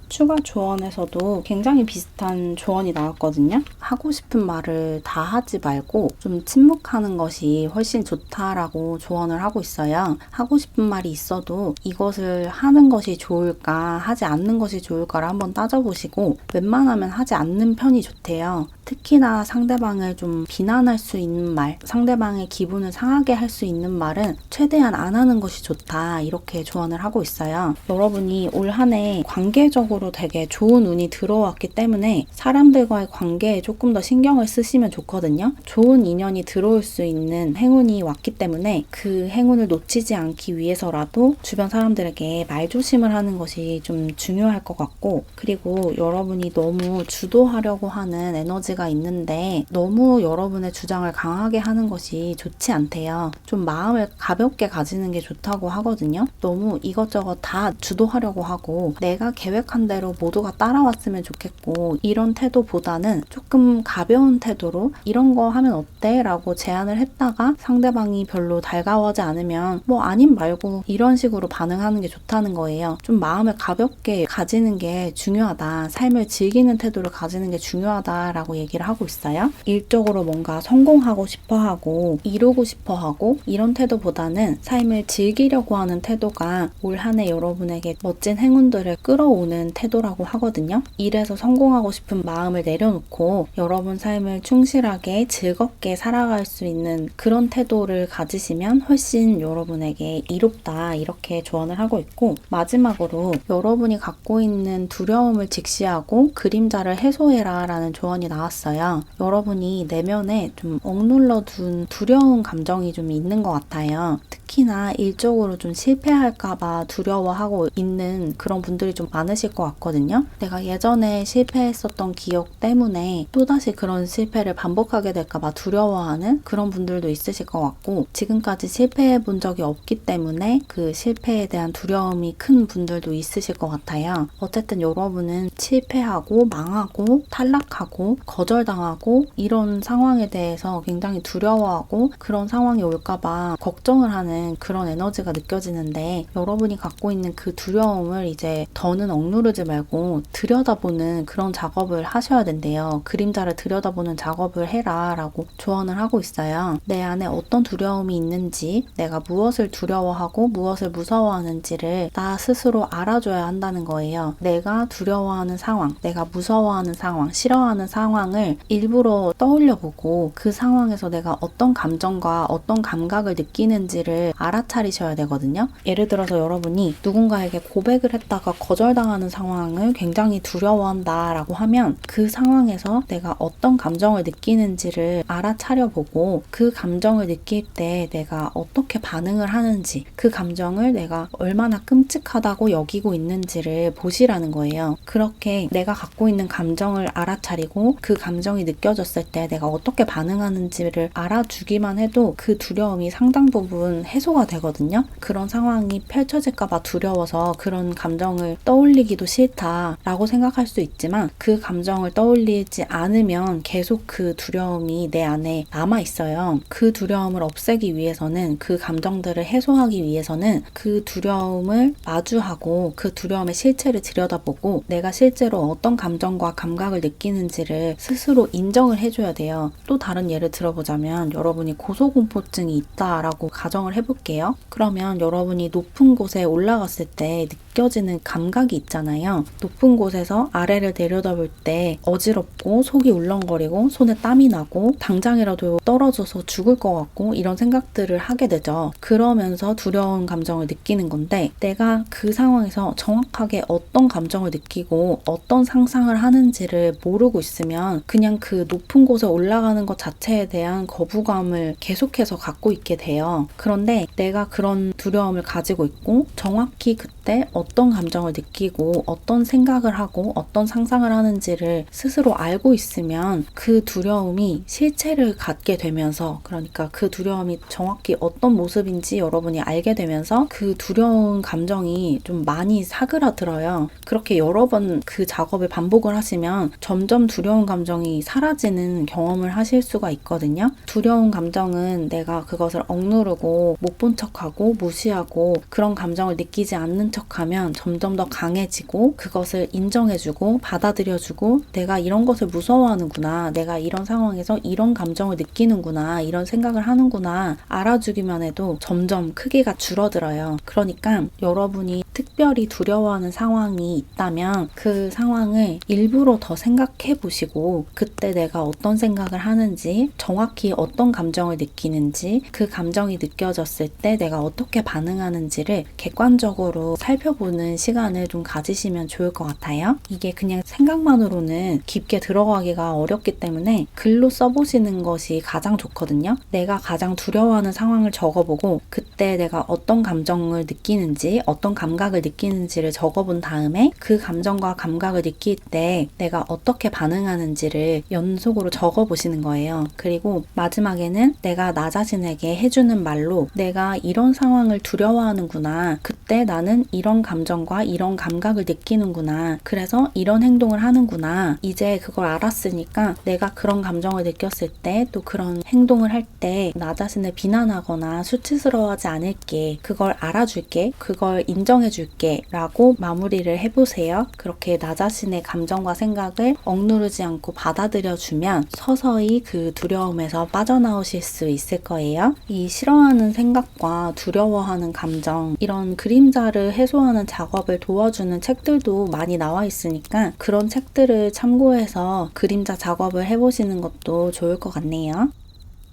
추가 조언에서도 굉장히 비슷한 조언이 나왔거든요. 하고 싶은 말을 다 하지 말고 좀 침묵하는 것이 훨씬 좋다라고 조언을 하고 있어요. 하고 싶은 말이 있어도 이것을 하는 것이 좋을까 하지 않는 것이 좋을까를 한번 따져보시고 웬만하면 하지 않는 편이 좋대요. 특히나 상대방을 좀 비난할 수 있는 말, 상대방의 기분을 상하게 할 수 있는 말은 최대한 안 하는 것이 좋다, 이렇게 조언을 하고 있어요. 여러분이 올 한 해 관계적으로 되게 좋은 운이 들어왔기 때문에 사람들과의 관계에 조금 더 신경을 쓰시면 좋거든요. 좋은 인연이 들어올 수 있는 행운이 왔기 때문에 그 행운을 놓치지 않기 위해서라도 주변 사람들에게 말조심을 하는 것이 좀 중요할 것 같고, 그리고 여러분이 너무 주도하려고 하는 에너지가 있는데 너무 여러분의 주장을 강하게 하는 것이 좋지 않대요. 좀 마음을 가볍게 가지는 게 좋다고 하거든요. 너무 이것저것 다 주도하려고 하고 내가 계획한 대로 모두가 따라왔으면 좋겠고 이런 태도보다는 조금 가벼운 태도로 이런 거 하면 어때? 라고 제안을 했다가 상대방이 별로 달가워하지 않으면 아님 말고 이런 식으로 반응하는 게 좋다는 거예요. 좀 마음을 가볍게 가지는 게 중요하다. 삶을 즐기는 태도를 가지는 게 중요하다라고 얘기를 하고 있어요. 일적으로 뭔가 성공하고 싶어 하고 이루고 싶어 하고 이런 태도보다는 삶을 즐기려고 하는 태도가 올 한 해 여러분에게 멋진 행운들을 끌어오는 태도라고 하거든요. 일에서 성공하고 싶은 마음을 내려놓고 여러분 삶을 충실하게 즐겁게 살아갈 수 있는 그런 태도를 가지시면 훨씬 여러분에게 이롭다, 이렇게 조언을 하고 있고, 마지막으로 여러분이 갖고 있는 두려움을 직시하고 그림자를 해소해라 라는 조언이 나왔어요. 여러분이 내면에 좀 억눌러 둔 두려운 감정이 좀 있는 것 같아요. 특히나 일적으로 좀 실패할까봐 두려워하고 있는 그런 분들이 좀 많으실 것 같거든요. 내가 예전에 실패했었던 기억 때문에 또다시 그런 실패를 반복하게 될까봐 두려워하는 그런 분들도 있으실 것 같고, 지금까지 실패해 본 적이 없기 때문에 그 실패에 대한 두려움이 큰 분들도 있으실 것 같아요. 어쨌든 여러분은 실패하고 망하고 탈락하고 거절당하고 이런 상황에 대해서 굉장히 두려워하고 그런 상황이 올까봐 걱정을 하는 그런 에너지가 느껴지는데, 여러분이 갖고 있는 그 두려움을 이제 더는 억누르지 말고 들여다보는 그런 작업을 하셔야 된대요. 그림자 그림자를 들여다보는 작업을 해라 라고 조언을 하고 있어요. 내 안에 어떤 두려움이 있는지, 내가 무엇을 두려워하고 무엇을 무서워하는지를 나 스스로 알아줘야 한다는 거예요. 내가 두려워하는 상황, 내가 무서워하는 상황, 싫어하는 상황을 일부러 떠올려보고 그 상황에서 내가 어떤 감정과 어떤 감각을 느끼는지를 알아차리셔야 되거든요. 예를 들어서 여러분이 누군가에게 고백을 했다가 거절당하는 상황을 굉장히 두려워한다 라고 하면 그 상황에서 내가 어떤 감정을 느끼는지를 알아차려보고 그 감정을 느낄 때 내가 어떻게 반응을 하는지, 그 감정을 내가 얼마나 끔찍하다고 여기고 있는지를 보시라는 거예요. 그렇게 내가 갖고 있는 감정을 알아차리고 그 감정이 느껴졌을 때 내가 어떻게 반응하는지를 알아주기만 해도 그 두려움이 상당 부분 해소가 되거든요. 그런 상황이 펼쳐질까봐 두려워서 그런 감정을 떠올리기도 싫다라고 생각할 수 있지만 그 감정을 떠올리지 않으면 계속 그 두려움이 내 안에 남아있어요. 그 두려움을 없애기 위해서는, 그 감정들을 해소하기 위해서는 그 두려움을 마주하고 그 두려움의 실체를 들여다보고 내가 실제로 어떤 감정과 감각을 느끼는지를 스스로 인정을 해줘야 돼요. 또 다른 예를 들어보자면 여러분이 고소공포증이 있다라고 가정을 해볼게요. 그러면 여러분이 높은 곳에 올라갔을 때 느껴지는 감각이 있잖아요. 높은 곳에서 아래를 내려다볼 때 어지럽고 속이 울렁거리고 손에 땀이 나고 당장이라도 떨어져서 죽을 것 같고 이런 생각들을 하게 되죠. 그러면서 두려운 감정을 느끼는 건데 내가 그 상황에서 정확하게 어떤 감정을 느끼고 어떤 상상을 하는지를 모르고 있으면 그냥 그 높은 곳에 올라가는 것 자체에 대한 거부감을 계속해서 갖고 있게 돼요. 그런데 내가 그런 두려움을 가지고 있고 정확히 그때 어떤 감정을 느끼고 어떤 생각을 하고 어떤 상상을 하는지를 스스로 알고 있으면 그 두려움이 실체를 갖게 되면서, 그러니까 그 두려움이 정확히 어떤 모습인지 여러분이 알게 되면서 그 두려운 감정이 좀 많이 사그라들어요. 그렇게 여러 번 그 작업을 반복을 하시면 점점 두려운 감정이 사라지는 경험을 하실 수가 있거든요. 두려운 감정은 내가 그것을 억누르고 못 본 척하고 무시하고 그런 감정을 느끼지 않는 척하면 점점 더 강해지고 그것을 인정해주고 받아들여주고 내가 이런 것을 무서워하는구나, 내가 이런 상황에서 이런 감정을 느끼는구나, 이런 생각을 하는구나 알아주기만 해도 점점 크기가 줄어들어요. 그러니까 여러분이 특별히 두려워하는 상황이 있다면 그 상황을 일부러 더 생각해 보시고 그때 내가 어떤 생각을 하는지, 정확히 어떤 감정을 느끼는지, 그 감정이 느껴졌을 때 내가 어떻게 반응하는지를 객관적으로 살펴보는 시간을 좀 가지시면 좋을 것 같아요. 이게 그냥 생각만으로는 깊게 들어가기가 어렵기 때문에 글로 써보시는 것이 가장 좋거든요. 내가 가장 두려워하는 상황을 적어보고 그때 내가 어떤 감정을 느끼는지, 어떤 감각을 느끼는지를 적어본 다음에 그 감정과 감각을 느낄 때 내가 어떻게 반응하는지를 연속으로 적어보시는 거예요. 그리고 마지막에는 내가 나 자신에게 해주는 말로 내가 이런 상황을 두려워하는구나, 그때 나는 이런 감정과 이런 감각을 느끼는구나, 그래서 이런 행동을 하는구나, 이제 그걸 알았으니까 내가 그런 감정을 느꼈을 때 또 그런 행동을 할 때 나 자신을 비난하거나 수치스러워하지 않을게, 그걸 알아줄게, 그걸 인정해줄게 라고 마무리를 해보세요. 그렇게 나 자신의 감정과 생각을 억누르지 않고 받아들여주면 서서히 그 두려움에서 빠져나오실 수 있을 거예요. 이 싫어하는 생각과 두려워하는 감정, 이런 그림자를 해소하는 작업을 도와주는 책들도 많이 나와 있으니까 그런 책들을 참고해서 그림자 작업을 해보시는 것도 좋을 것 같네요.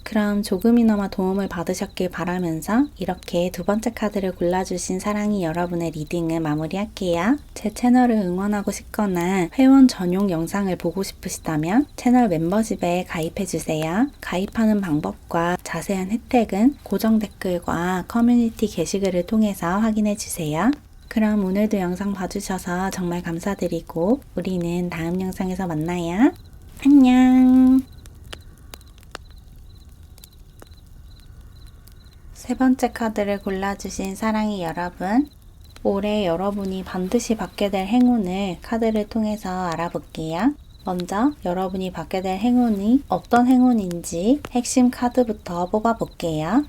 그럼 조금이나마 도움을 받으셨길 바라면서 이렇게 두 번째 카드를 골라주신 사랑이 여러분의 리딩을 마무리할게요. 제 채널을 응원하고 싶거나 회원 전용 영상을 보고 싶으시다면 채널 멤버십에 가입해주세요. 가입하는 방법과 자세한 혜택은 고정 댓글과 커뮤니티 게시글을 통해서 확인해주세요. 그럼 오늘도 영상 봐주셔서 정말 감사드리고 우리는 다음 영상에서 만나요. 안녕. 세 번째 카드를 골라주신 사랑이 여러분, 올해 여러분이 반드시 받게 될 행운을 카드를 통해서 알아볼게요. 먼저 여러분이 받게 될 행운이 어떤 행운인지 핵심 카드부터 뽑아볼게요.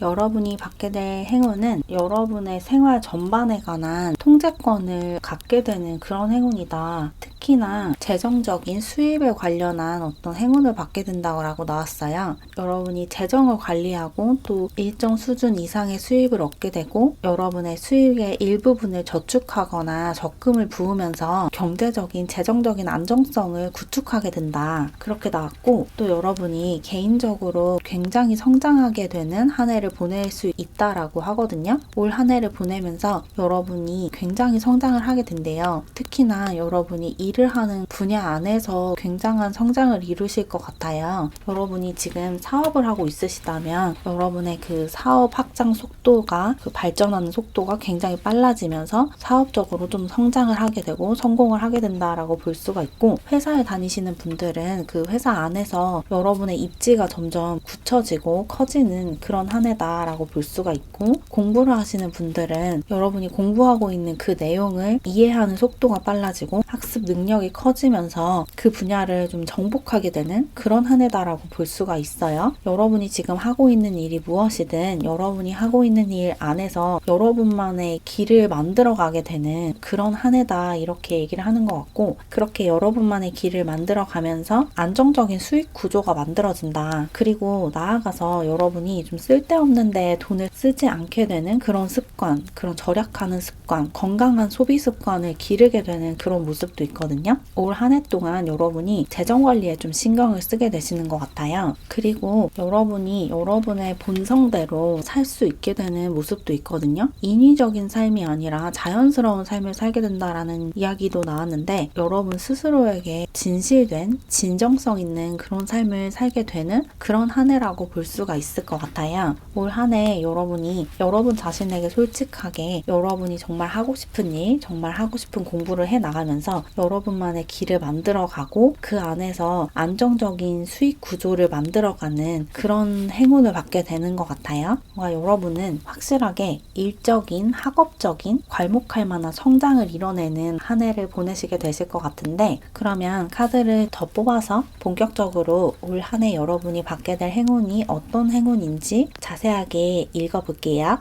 여러분이 받게 될 행운은 여러분의 생활 전반에 관한 통제권을 갖게 되는 그런 행운이다. 특히나 재정적인 수입에 관련한 어떤 행운을 받게 된다고 나왔어요. 여러분이 재정을 관리하고 또 일정 수준 이상의 수입을 얻게 되고 여러분의 수익의 일부분을 저축하거나 적금을 부으면서 경제적인 재정적인 안정성을 구축하게 된다. 그렇게 나왔고 또 여러분이 개인적으로 굉장히 성장하게 되는 한 해를 보낼 수 있다라고 하거든요. 올 한 해를 보내면서 여러분이 굉장히 성장을 하게 된대요. 특히나 여러분이 일을 하는 분야 안에서 굉장한 성장을 이루실 것 같아요. 여러분이 지금 사업을 하고 있으시다면 여러분의 그 사업 확장 속도가 그 발전하는 속도가 굉장히 빨라지면서 사업적으로 좀 성장을 하게 되고 성공을 하게 된다라고 볼 수가 있고 회사에 다니시는 분들은 그 회사 안에서 여러분의 입지가 점점 굳혀지고 커지는 그런 한 해다라고 볼 수가 있고 공부를 하시는 분들은 여러분이 공부하고 있는 그 내용을 이해하는 속도가 빨라지고 학습 능력이 커지면서 그 분야를 좀 정복하게 되는 그런 한 해다라고 볼 수가 있어요. 여러분이 지금 하고 있는 일이 무엇이든 여러분이 하고 있는 일 안에서 여러분만의 길을 만들어 가게 되는 그런 한 해다 이렇게 얘기를 하는 것 같고 그렇게 여러분만의 길을 만들어 가면서 안정적인 수익 구조가 만들어진다. 그리고 나아가서 여러분이 좀 쓸데없는 데 돈을 쓰지 않게 되는 그런 습관, 그런 절약하는 습관, 건강한 소비 습관을 기르게 되는 그런 모습도 있거든요. 올 한 해 동안 여러분이 재정 관리에 좀 신경을 쓰게 되시는 것 같아요. 그리고 여러분이 여러분의 본성대로 살 수 있게 되는 모습도 있거든요. 인위적인 삶이 아니라 자연스러운 삶을 살게 된다라는 이야기도 나왔는데 여러분 스스로에게 진실된 진정성 있는 그런 삶을 살게 되는 그런 한 해라고 볼 수가 있을 것 같아요. 올 한 해 여러분이 여러분 자신에게 솔직하게 여러분이 정말 하고 싶은 일, 정말 하고 싶은 공부를 해 나가면서 여러분만의 길을 만들어가고 그 안에서 안정적인 수익 구조를 만들어가는 그런 행운을 받게 되는 것 같아요. 여러분은 확실하게 일적인, 학업적인, 괄목할 만한 성장을 이뤄내는 한 해를 보내시게 되실 것 같은데 그러면 카드를 더 뽑아서 본격적으로 올 한 해 여러분이 받게 될 행운이 어떤 행운인지 자세하게 읽어볼게요.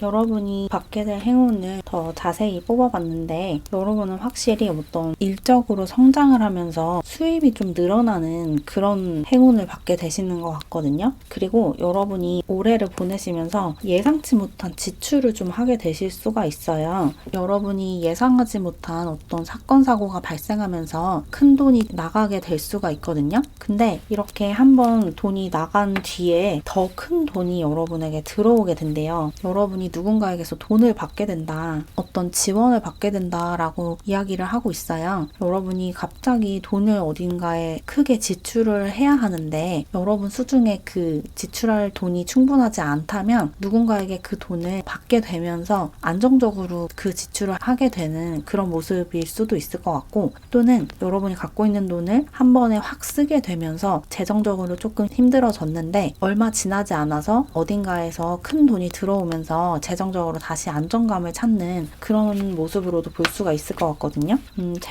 여러분이 받게 될 행운을 더 자세히 뽑아봤는데 여러분은 확실히 어떤 일적으로 성장을 하면서 수입이 좀 늘어나는 그런 행운을 받게 되시는 것 같거든요. 그리고 여러분이 올해를 보내시면서 예상치 못한 지출을 좀 하게 되실 수가 있어요. 여러분이 예상하지 못한 어떤 사건 사고가 발생하면서 큰 돈이 나가게 될 수가 있거든요. 근데 이렇게 한번 돈이 나간 뒤에 더 큰 돈이 여러분에게 들어오게 된대요. 여러분이 누군가에게서 돈을 받게 된다, 어떤 지원을 받게 된다라고 이야기를 하고 있어요. 여러분이 갑자기 돈을 어딘가에 크게 지출을 해야 하는데 여러분 수중에 그 지출할 돈이 충분하지 않다면 누군가에게 그 돈을 받게 되면서 안정적으로 그 지출을 하게 되는 그런 모습일 수도 있을 것 같고 또는 여러분이 갖고 있는 돈을 한 번에 확 쓰게 되면서 재정적으로 조금 힘들어졌는데 얼마 지나지 않아서 어딘가에서 큰 돈이 들어오면서 재정적으로 다시 안정감을 찾는 그런 모습으로도 볼 수가 있을 것 같거든요.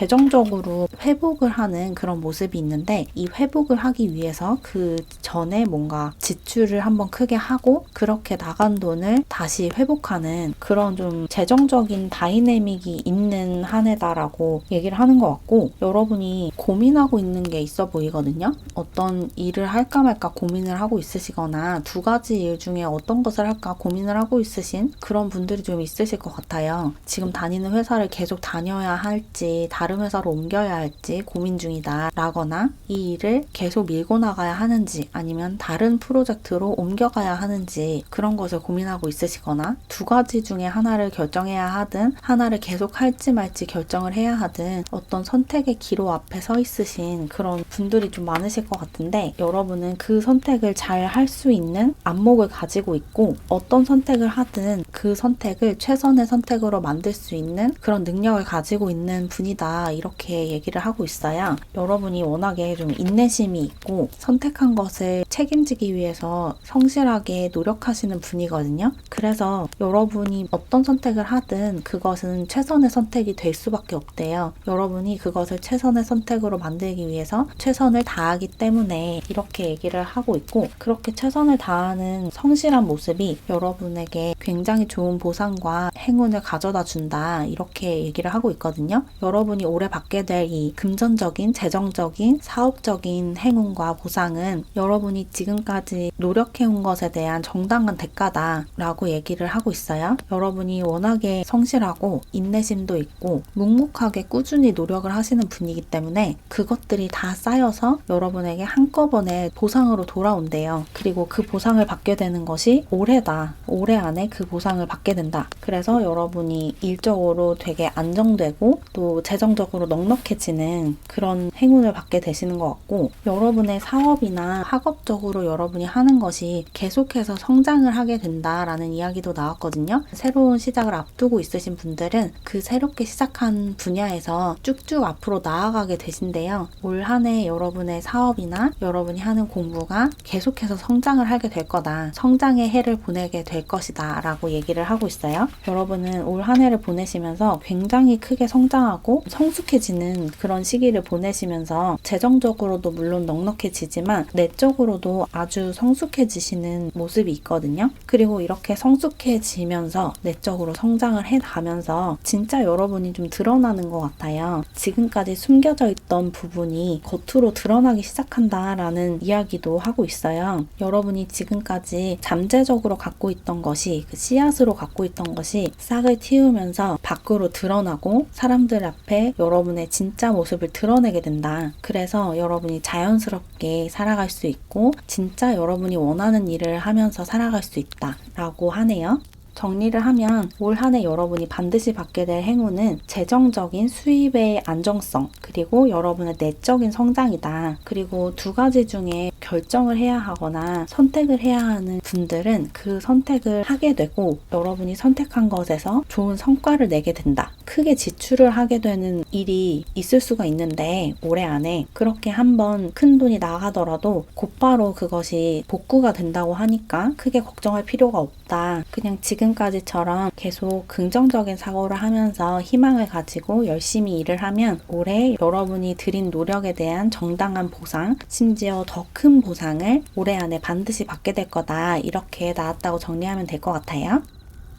재정적으로 회복을 하는 그런 모습이 있는데 이 회복을 하기 위해서 그 전에 뭔가 지출을 한번 크게 하고 그렇게 나간 돈을 다시 회복하는 그런 좀 재정적인 다이내믹이 있는 한 해다라고 얘기를 하는 것 같고 여러분이 고민하고 있는 게 있어 보이거든요. 어떤 일을 할까 말까 고민을 하고 있으시거나 두 가지 일 중에 어떤 것을 할까 고민을 하고 있으신 그런 분들이 좀 있으실 것 같아요. 지금 다니는 회사를 계속 다녀야 할지 다른 회사로 옮겨야 할지 고민 중이다 라거나 이 일을 계속 밀고 나가야 하는지 아니면 다른 프로젝트로 옮겨가야 하는지 그런 것을 고민하고 있으시거나 두 가지 중에 하나를 결정해야 하든 하나를 계속 할지 말지 결정을 해야 하든 어떤 선택의 기로 앞에 서 있으신 그런 분들이 좀 많으실 것 같은데 여러분은 그 선택을 잘 할 수 있는 안목을 가지고 있고 어떤 선택을 하든 하든 그 선택을 최선의 선택으로 만들 수 있는 그런 능력을 가지고 있는 분이다, 이렇게 얘기를 하고 있어요. 여러분이 워낙에 좀 인내심이 있고 선택한 것을 책임지기 위해서 성실하게 노력하시는 분이거든요. 그래서 여러분이 어떤 선택을 하든 그것은 최선의 선택이 될 수밖에 없대요. 여러분이 그것을 최선의 선택으로 만들기 위해서 최선을 다하기 때문에 이렇게 얘기를 하고 있고, 그렇게 최선을 다하는 성실한 모습이 여러분에게 굉장히 좋은 보상과 행운을 가져다 준다, 이렇게 얘기를 하고 있거든요. 여러분이 올해 받게 될 이 금전적인, 재정적인, 사업적인 행운과 보상은 여러분이 지금까지 노력해온 것에 대한 정당한 대가다 라고 얘기를 하고 있어요. 여러분이 워낙에 성실하고 인내심도 있고 묵묵하게 꾸준히 노력을 하시는 분이기 때문에 그것들이 다 쌓여서 여러분에게 한꺼번에 보상으로 돌아온대요. 그리고 그 보상을 받게 되는 것이 올해다. 올해 안에 그 보상을 받게 된다. 그래서 여러분이 일적으로 되게 안정되고 또 재정적으로 넉넉해지는 그런 행운을 받게 되시는 것 같고, 여러분의 사업이나 학업적으로 여러분이 하는 것이 계속해서 성장을 하게 된다라는 이야기도 나왔거든요. 새로운 시작을 앞두고 있으신 분들은 그 새롭게 시작한 분야에서 쭉쭉 앞으로 나아가게 되신대요. 올 한 해 여러분의 사업이나 여러분이 하는 공부가 계속해서 성장을 하게 될 거다. 성장의 해를 보내게 될 것이다 라고 얘기를 하고 있어요. 여러분은 올 한 해를 보내시면서 굉장히 크게 성장하고 성숙해지는 그런 시기를 보내시면서 재정적으로도 물론 넉넉해지지만 내적으로도 아주 성숙해지시는 모습이 있거든요. 그리고 이렇게 성숙해지면서 내적으로 성장을 해가면서 진짜 여러분이 좀 드러나는 것 같아요. 지금까지 숨겨져 있던 부분이 겉으로 드러나기 시작한다라는 이야기도 하고 있어요. 여러분이 지금까지 잠재적으로 갖고 있던 것이, 그 씨앗으로 갖고 있던 것이 싹을 틔우면서 밖으로 드러나고 사람들 앞에 여러분의 진짜 모습을 드러내게 된다. 그래서 여러분이 자연스럽게 살아갈 수 있고 진짜 여러분이 원하는 일을 하면서 살아갈 수 있다 라고 하네요. 정리를 하면 올 한 해 여러분이 반드시 받게 될 행운은 재정적인 수입의 안정성, 그리고 여러분의 내적인 성장이다. 그리고 두 가지 중에 결정을 해야 하거나 선택을 해야 하는 분들은 그 선택을 하게 되고 여러분이 선택한 것에서 좋은 성과를 내게 된다. 크게 지출을 하게 되는 일이 있을 수가 있는데 올해 안에 그렇게 한번 큰 돈이 나가더라도 곧바로 그것이 복구가 된다고 하니까 크게 걱정할 필요가 없다. 그냥 지금까지처럼 계속 긍정적인 사고를 하면서 희망을 가지고 열심히 일을 하면 올해 여러분이 들인 노력에 대한 정당한 보상, 심지어 더 큰 보상을 올해 안에 반드시 받게 될 거다. 이렇게 나왔다고 정리하면 될 것 같아요.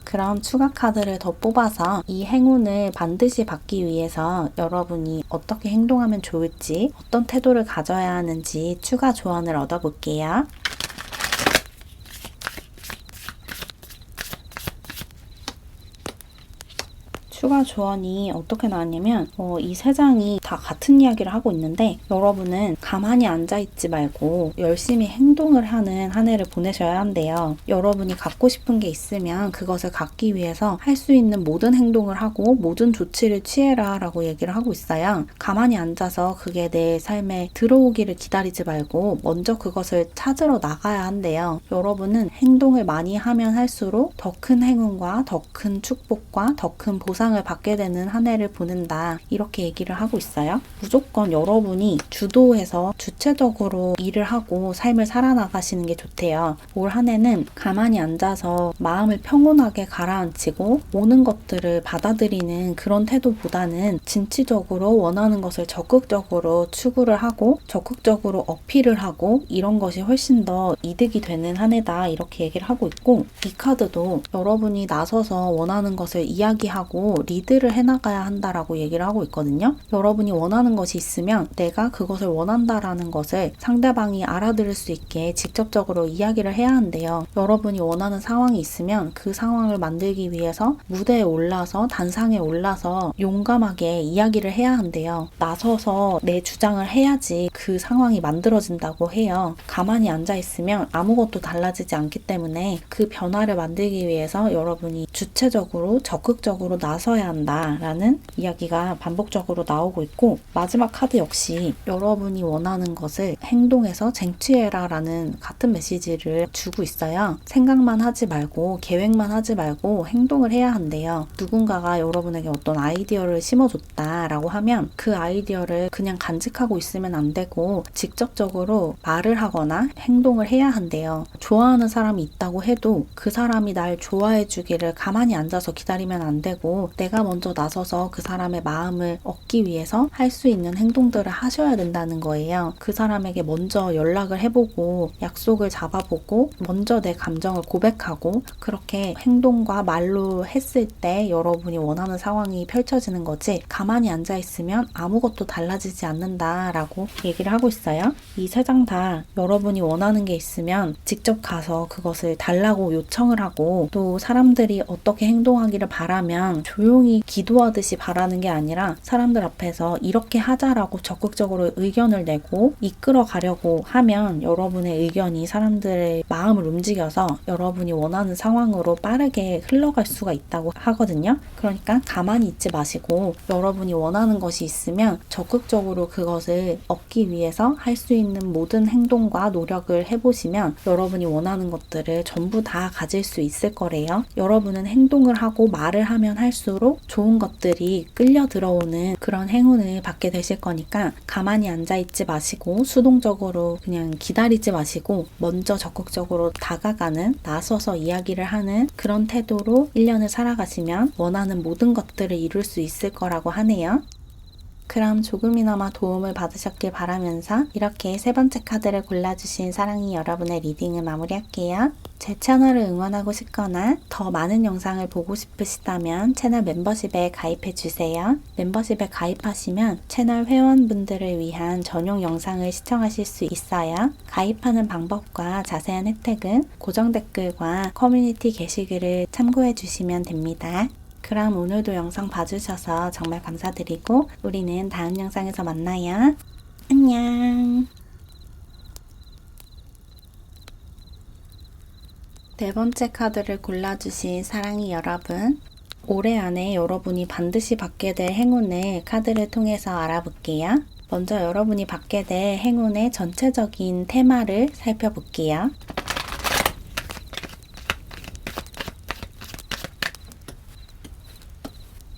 그럼 추가 카드를 더 뽑아서 이 행운을 반드시 받기 위해서 여러분이 어떻게 행동하면 좋을지, 어떤 태도를 가져야 하는지 추가 조언을 얻어볼게요. 추가 조언이 어떻게 나왔냐면 이 세 장이 다 같은 이야기를 하고 있는데 여러분은 가만히 앉아있지 말고 열심히 행동을 하는 한 해를 보내셔야 한대요. 여러분이 갖고 싶은 게 있으면 그것을 갖기 위해서 할 수 있는 모든 행동을 하고 모든 조치를 취해라 라고 얘기를 하고 있어요. 가만히 앉아서 그게 내 삶에 들어오기를 기다리지 말고 먼저 그것을 찾으러 나가야 한대요. 여러분은 행동을 많이 하면 할수록 더 큰 행운과 더 큰 축복과 더 큰 보상을 받게 되는 한 해를 보낸다. 이렇게 얘기를 하고 있어요. 무조건 여러분이 주도해서 주체적으로 일을 하고 삶을 살아나가시는 게 좋대요. 올 한 해는 가만히 앉아서 마음을 평온하게 가라앉히고 오는 것들을 받아들이는 그런 태도보다는 진취적으로 원하는 것을 적극적으로 추구를 하고 적극적으로 어필을 하고 이런 것이 훨씬 더 이득이 되는 한 해다. 이렇게 얘기를 하고 있고, 이 카드도 여러분이 나서서 원하는 것을 이야기하고 리드를 해나가야 한다라고 얘기를 하고 있거든요. 여러분이 원하는 것이 있으면 내가 그것을 원한다라는 것을 상대방이 알아들을 수 있게 직접적으로 이야기를 해야 한대요. 여러분이 원하는 상황이 있으면 그 상황을 만들기 위해서 무대에 올라서 단상에 올라서 용감하게 이야기를 해야 한대요. 나서서 내 주장을 해야지 그 상황이 만들어진다고 해요. 가만히 앉아있으면 아무것도 달라지지 않기 때문에 그 변화를 만들기 위해서 여러분이 주체적으로 적극적으로 나서야 하셔야 한다라는 이야기가 반복적으로 나오고 있고, 마지막 카드 역시 여러분이 원하는 것을 행동해서 쟁취해라라는 같은 메시지를 주고 있어요. 생각만 하지 말고 계획만 하지 말고 행동을 해야 한대요. 누군가가 여러분에게 어떤 아이디어를 심어줬다라고 하면 그 아이디어를 그냥 간직하고 있으면 안 되고 직접적으로 말을 하거나 행동을 해야 한대요. 좋아하는 사람이 있다고 해도 그 사람이 날 좋아해 주기를 가만히 앉아서 기다리면 안 되고, 내가 먼저 나서서 그 사람의 마음을 얻기 위해서 할 수 있는 행동들을 하셔야 된다는 거예요. 그 사람에게 먼저 연락을 해보고 약속을 잡아보고 먼저 내 감정을 고백하고, 그렇게 행동과 말로 했을 때 여러분이 원하는 상황이 펼쳐지는 거지, 가만히 앉아있으면 아무것도 달라지지 않는다라고 얘기를 하고 있어요. 이 세 장 다 여러분이 원하는 게 있으면 직접 가서 그것을 달라고 요청을 하고, 또 사람들이 어떻게 행동하기를 바라면 조용히 기도하듯이 바라는 게 아니라 사람들 앞에서 이렇게 하자라고 적극적으로 의견을 내고 이끌어 가려고 하면 여러분의 의견이 사람들의 마음을 움직여서 여러분이 원하는 상황으로 빠르게 흘러갈 수가 있다고 하거든요. 그러니까 가만히 있지 마시고 여러분이 원하는 것이 있으면 적극적으로 그것을 얻기 위해서 할 수 있는 모든 행동과 노력을 해보시면 여러분이 원하는 것들을 전부 다 가질 수 있을 거래요. 여러분은 행동을 하고 말을 하면 할수록 좋은 것들이 끌려 들어오는 그런 행운을 받게 되실 거니까 가만히 앉아있지 마시고 수동적으로 그냥 기다리지 마시고 먼저 적극적으로 다가가는, 나서서 이야기를 하는 그런 태도로 1년을 살아가시면 원하는 모든 것들을 이룰 수 있을 거라고 하네요. 그럼 조금이나마 도움을 받으셨길 바라면서 이렇게 세 번째 카드를 골라주신 사랑이 여러분의 리딩을 마무리할게요. 제 채널을 응원하고 싶거나 더 많은 영상을 보고 싶으시다면 채널 멤버십에 가입해주세요. 멤버십에 가입하시면 채널 회원분들을 위한 전용 영상을 시청하실 수 있어요. 가입하는 방법과 자세한 혜택은 고정 댓글과 커뮤니티 게시글을 참고해 주시면 됩니다. 그럼 오늘도 영상 봐주셔서 정말 감사드리고 우리는 다음 영상에서 만나요. 안녕. 네 번째 카드를 골라주신 사랑이 여러분, 올해 안에 여러분이 반드시 받게 될 행운을 카드를 통해서 알아볼게요. 먼저 여러분이 받게 될 행운의 전체적인 테마를 살펴볼게요.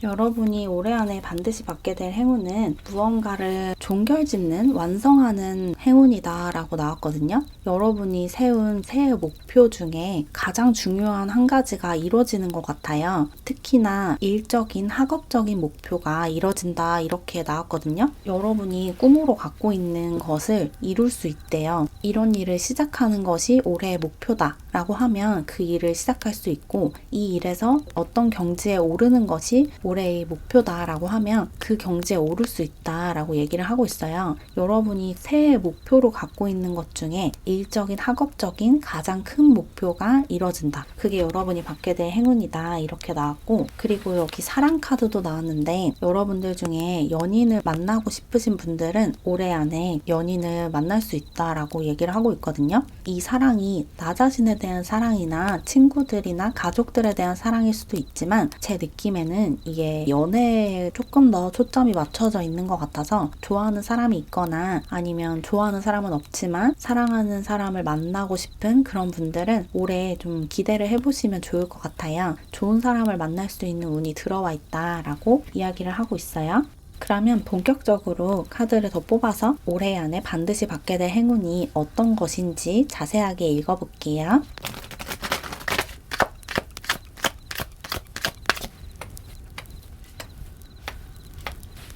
여러분이 올해 안에 반드시 받게 될 행운은 무언가를 종결짓는, 완성하는 행운이다 라고 나왔거든요. 여러분이 세운 새해 목표 중에 가장 중요한 한 가지가 이루어지는 것 같아요. 특히나 일적인, 학업적인 목표가 이루어진다 이렇게 나왔거든요. 여러분이 꿈으로 갖고 있는 것을 이룰 수 있대요. 이런 일을 시작하는 것이 올해의 목표다 라고 하면 그 일을 시작할 수 있고, 이 일에서 어떤 경지에 오르는 것이 올해의 목표다라고 하면 그 경지에 오를 수 있다라고 얘기를 하고 있어요. 여러분이 새해 목표로 갖고 있는 것 중에 일적인, 학업적인 가장 큰 목표가 이뤄진다. 그게 여러분이 받게 될 행운이다 이렇게 나왔고, 그리고 여기 사랑 카드도 나왔는데 여러분들 중에 연인을 만나고 싶으신 분들은 올해 안에 연인을 만날 수 있다라고 얘기를 하고 있거든요. 이 사랑이 나 자신에 대한 사랑이나 친구들이나 가족들에 대한 사랑일 수도 있지만 제 느낌에는 이게 연애에 조금 더 초점이 맞춰져 있는 것 같아서, 좋아하는 사람이 있거나 아니면 좋아하는 사람은 없지만 사랑하는 사람을 만나고 싶은 그런 분들은 올해 좀 기대를 해보시면 좋을 것 같아요. 좋은 사람을 만날 수 있는 운이 들어와 있다라고 이야기를 하고 있어요. 그러면 본격적으로 카드를 더 뽑아서 올해 안에 반드시 받게 될 행운이 어떤 것인지 자세하게 읽어볼게요.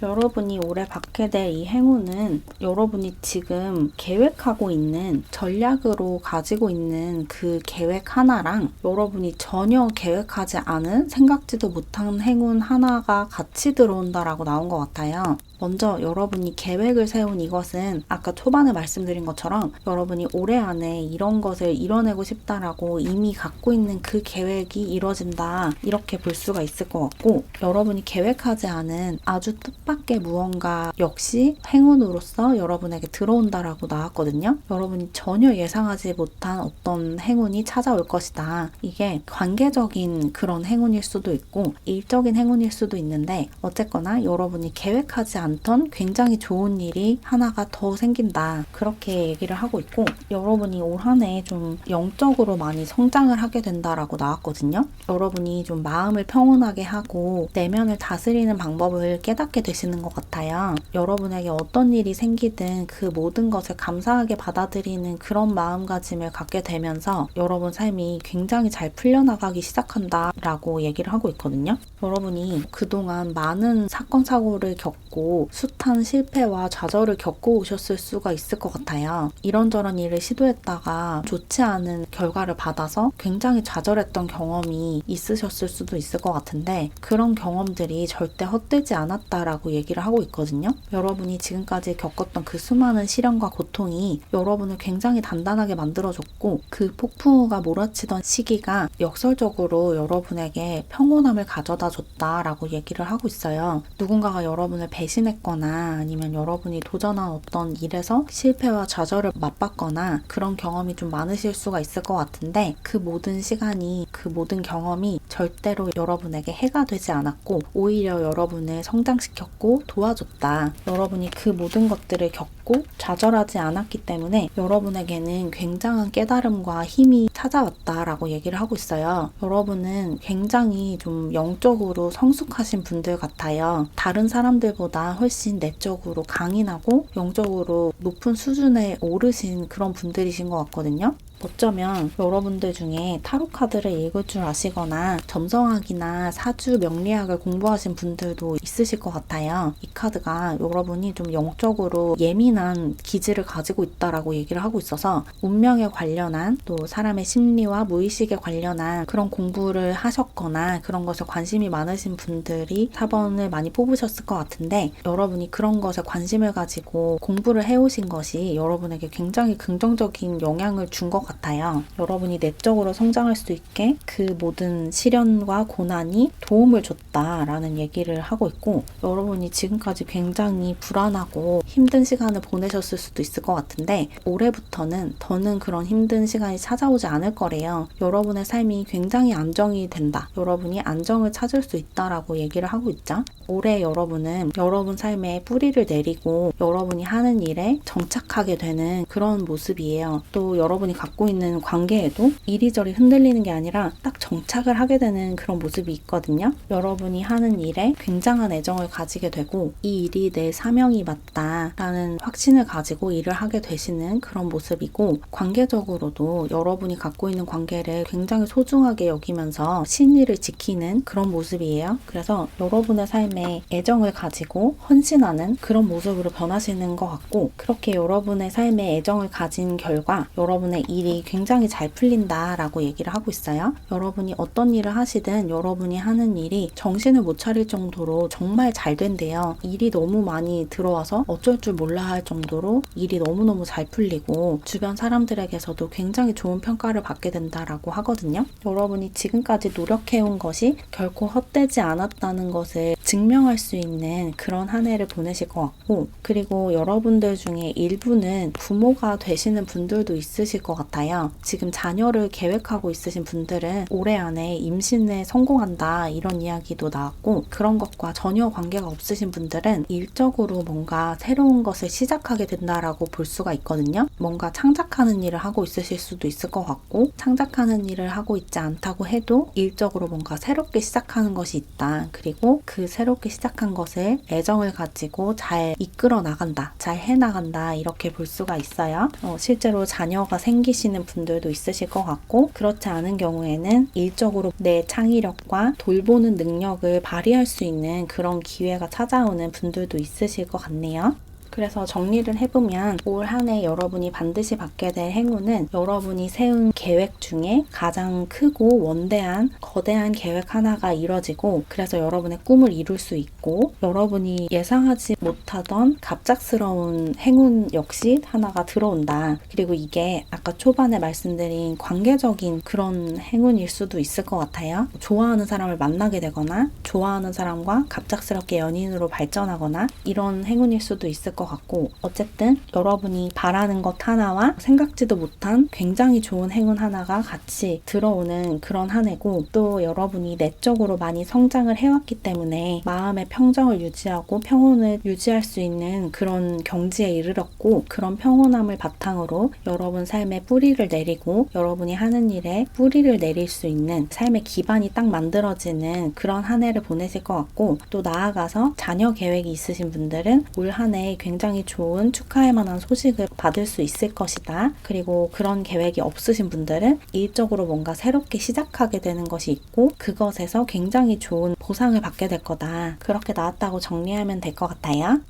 여러분이 올해 받게 될 이 행운은 여러분이 지금 계획하고 있는, 전략으로 가지고 있는 그 계획 하나랑 여러분이 전혀 계획하지 않은, 생각지도 못한 행운 하나가 같이 들어온다라고 나온 것 같아요. 먼저 여러분이 계획을 세운 이것은 아까 초반에 말씀드린 것처럼 여러분이 올해 안에 이런 것을 이뤄내고 싶다라고 이미 갖고 있는 그 계획이 이뤄진다, 이렇게 볼 수가 있을 것 같고, 여러분이 계획하지 않은 아주 뜻밖의 무언가 역시 행운으로서 여러분에게 들어온다라고 나왔거든요. 여러분이 전혀 예상하지 못한 어떤 행운이 찾아올 것이다. 이게 관계적인 그런 행운일 수도 있고 일적인 행운일 수도 있는데, 어쨌거나 여러분이 계획하지 않던 굉장히 좋은 일이 하나가 더 생긴다, 그렇게 얘기를 하고 있고, 여러분이 올 한 해 좀 영적으로 많이 성장을 하게 된다라고 나왔거든요. 여러분이 좀 마음을 평온하게 하고 내면을 다스리는 방법을 깨닫게 되시는 것 같아요. 여러분에게 어떤 일이 생기든 그 모든 것을 감사하게 받아들이는 그런 마음가짐을 갖게 되면서 여러분 삶이 굉장히 잘 풀려나가기 시작한다라고 얘기를 하고 있거든요. 여러분이 그동안 많은 사건 사고를 겪고 숱한 실패와 좌절을 겪고 오셨을 수가 있을 것 같아요. 이런저런 일을 시도했다가 좋지 않은 결과를 받아서 굉장히 좌절했던 경험이 있으셨을 수도 있을 것 같은데, 그런 경험들이 절대 헛되지 않았다라고 얘기를 하고 있거든요. 여러분이 지금까지 겪었던 그 수많은 시련과 고통이 여러분을 굉장히 단단하게 만들어줬고, 그 폭풍우가 몰아치던 시기가 역설적으로 여러분에게 평온함을 가져다 줬다라고 얘기를 하고 있어요. 누군가가 여러분을 배신했거나 아니면 여러분이 도전한 어떤 일에서 실패와 좌절을 맛봤거나 그런 경험이 좀 많으실 수가 있을 것 같은데, 그 모든 시간이, 그 모든 경험이 절대로 여러분에게 해가 되지 않았고 오히려 여러분을 성장시켰고 도와줬다. 여러분이 그 모든 것들을 겪고 좌절하지 않았기 때문에 여러분에게는 굉장한 깨달음과 힘이 찾아왔다라고 얘기를 하고 있어요. 여러분은 굉장히 좀 영적으로 성숙하신 분들 같아요. 다른 사람들보다 훨씬 내적으로 강인하고 영적으로 높은 수준에 오르신 그런 분들이신 것 같거든요. 어쩌면 여러분들 중에 타로 카드를 읽을 줄 아시거나 점성학이나 사주 명리학을 공부하신 분들도 있으실 것 같아요. 이 카드가 여러분이 좀 영적으로 예민한 기질을 가지고 있다라고 얘기를 하고 있어서 운명에 관련한, 또 사람의 심리와 무의식에 관련한 그런 공부를 하셨거나 그런 것에 관심이 많으신 분들이 4번을 많이 뽑으셨을 것 같은데, 여러분이 그런 것에 관심을 가지고 공부를 해오신 것이 여러분에게 굉장히 긍정적인 영향을 준 것 같아요. 여러분이 내적으로 성장할 수 있게 그 모든 시련과 고난이 도움을 줬다라는 얘기를 하고 있고, 여러분이 지금까지 굉장히 불안하고 힘든 시간을 보내셨을 수도 있을 것 같은데, 올해부터는 더는 그런 힘든 시간이 찾아오지 않을 거래요. 여러분의 삶이 굉장히 안정이 된다. 여러분이 안정을 찾을 수 있다라고 얘기를 하고 있죠. 올해 여러분은 여러분 삶에 뿌리를 내리고 여러분이 하는 일에 정착하게 되는 그런 모습이에요. 또 여러분이 갖고 있는 관계에도 이리저리 흔들리는 게 아니라 딱 정착을 하게 되는 그런 모습이 있거든요. 여러분이 하는 일에 굉장한 애정을 가지게 되고 이 일이 내 사명이 맞다라는 확신을 가지고 일을 하게 되시는 그런 모습이고, 관계적으로도 여러분이 갖고 있는 관계를 굉장히 소중하게 여기면서 신의를 지키는 그런 모습이에요. 그래서 여러분의 삶에 애정을 가지고 헌신하는 그런 모습으로 변하시는 것 같고, 그렇게 여러분의 삶에 애정을 가진 결과 여러분의 일이 굉장히 잘 풀린다라고 얘기를 하고 있어요. 여러분이 어떤 일을 하시든 여러분이 하는 일이 정신을 못 차릴 정도로 정말 잘 된대요. 일이 너무 많이 들어와서 어쩔 줄 몰라 할 정도로 일이 너무너무 잘 풀리고 주변 사람들에게서도 굉장히 좋은 평가를 받게 된다라고 하거든요. 여러분이 지금까지 노력해온 것이 결코 헛되지 않았다는 것을 증명할 수 있는 그런 한 해를 보내실 것 같고, 그리고 여러분들 중에 일부는 부모가 되시는 분들도 있으실 것 같아요. 지금 자녀를 계획하고 있으신 분들은 올해 안에 임신에 성공한다, 이런 이야기도 나왔고, 그런 것과 전혀 관계가 없으신 분들은 일적으로 뭔가 새로운 것을 시작하게 된다라고 볼 수가 있거든요. 뭔가 창작하는 일을 하고 있으실 수도 있을 것 같고, 창작하는 일을 하고 있지 않다고 해도 일적으로 뭔가 새롭게 시작하는 것이 있다. 그리고 그 새롭게 시작한 것을 애정을 가지고 잘 이끌어 나간다, 잘 해나간다, 이렇게 볼 수가 있어요. 실제로 자녀가 생기시는 분들도 있으실 것 같고, 그렇지 않은 경우에는 일적으로 내 창의력과 돌보는 능력을 발휘할 수 있는 그런 기회가 찾아오는 분들도 있으실 것 같네요. 그래서 정리를 해보면 올 한 해 여러분이 반드시 받게 될 행운은 여러분이 세운 계획 중에 가장 크고 원대한 거대한 계획 하나가 이뤄지고, 그래서 여러분의 꿈을 이룰 수 있고 여러분이 예상하지 못하던 갑작스러운 행운 역시 하나가 들어온다. 그리고 이게 아까 초반에 말씀드린 관계적인 그런 행운일 수도 있을 것 같아요. 좋아하는 사람을 만나게 되거나 좋아하는 사람과 갑작스럽게 연인으로 발전하거나 이런 행운일 수도 있을 것 같고, 어쨌든 여러분이 바라는 것 하나와 생각지도 못한 굉장히 좋은 행운 하나가 같이 들어오는 그런 한 해고, 또 여러분이 내적으로 많이 성장을 해왔기 때문에 마음의 평정을 유지하고 평온을 유지할 수 있는 그런 경지에 이르렀고, 그런 평온함을 바탕으로 여러분 삶에 뿌리를 내리고 여러분이 하는 일에 뿌리를 내릴 수 있는 삶의 기반이 딱 만들어지는 그런 한 해를 보내실 것 같고, 또 나아가서 자녀 계획이 있으신 분들은 올 한 해 굉장히 좋은 축하할 만한 소식을 받을 수 있을 것이다. 그리고 그런 계획이 없으신 분들은 일적으로 뭔가 새롭게 시작하게 되는 것이 있고 그것에서 굉장히 좋은 보상을 받게 될 거다. 그렇게 나왔다고 정리하면 될 것 같아요.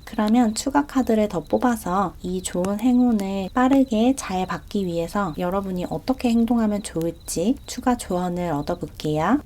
그러면 추가 카드를 더 뽑아서 이 좋은 행운을 빠르게 잘 받기 위해서 여러분이 어떻게 행동하면 좋을지 추가 조언을 얻어볼게요.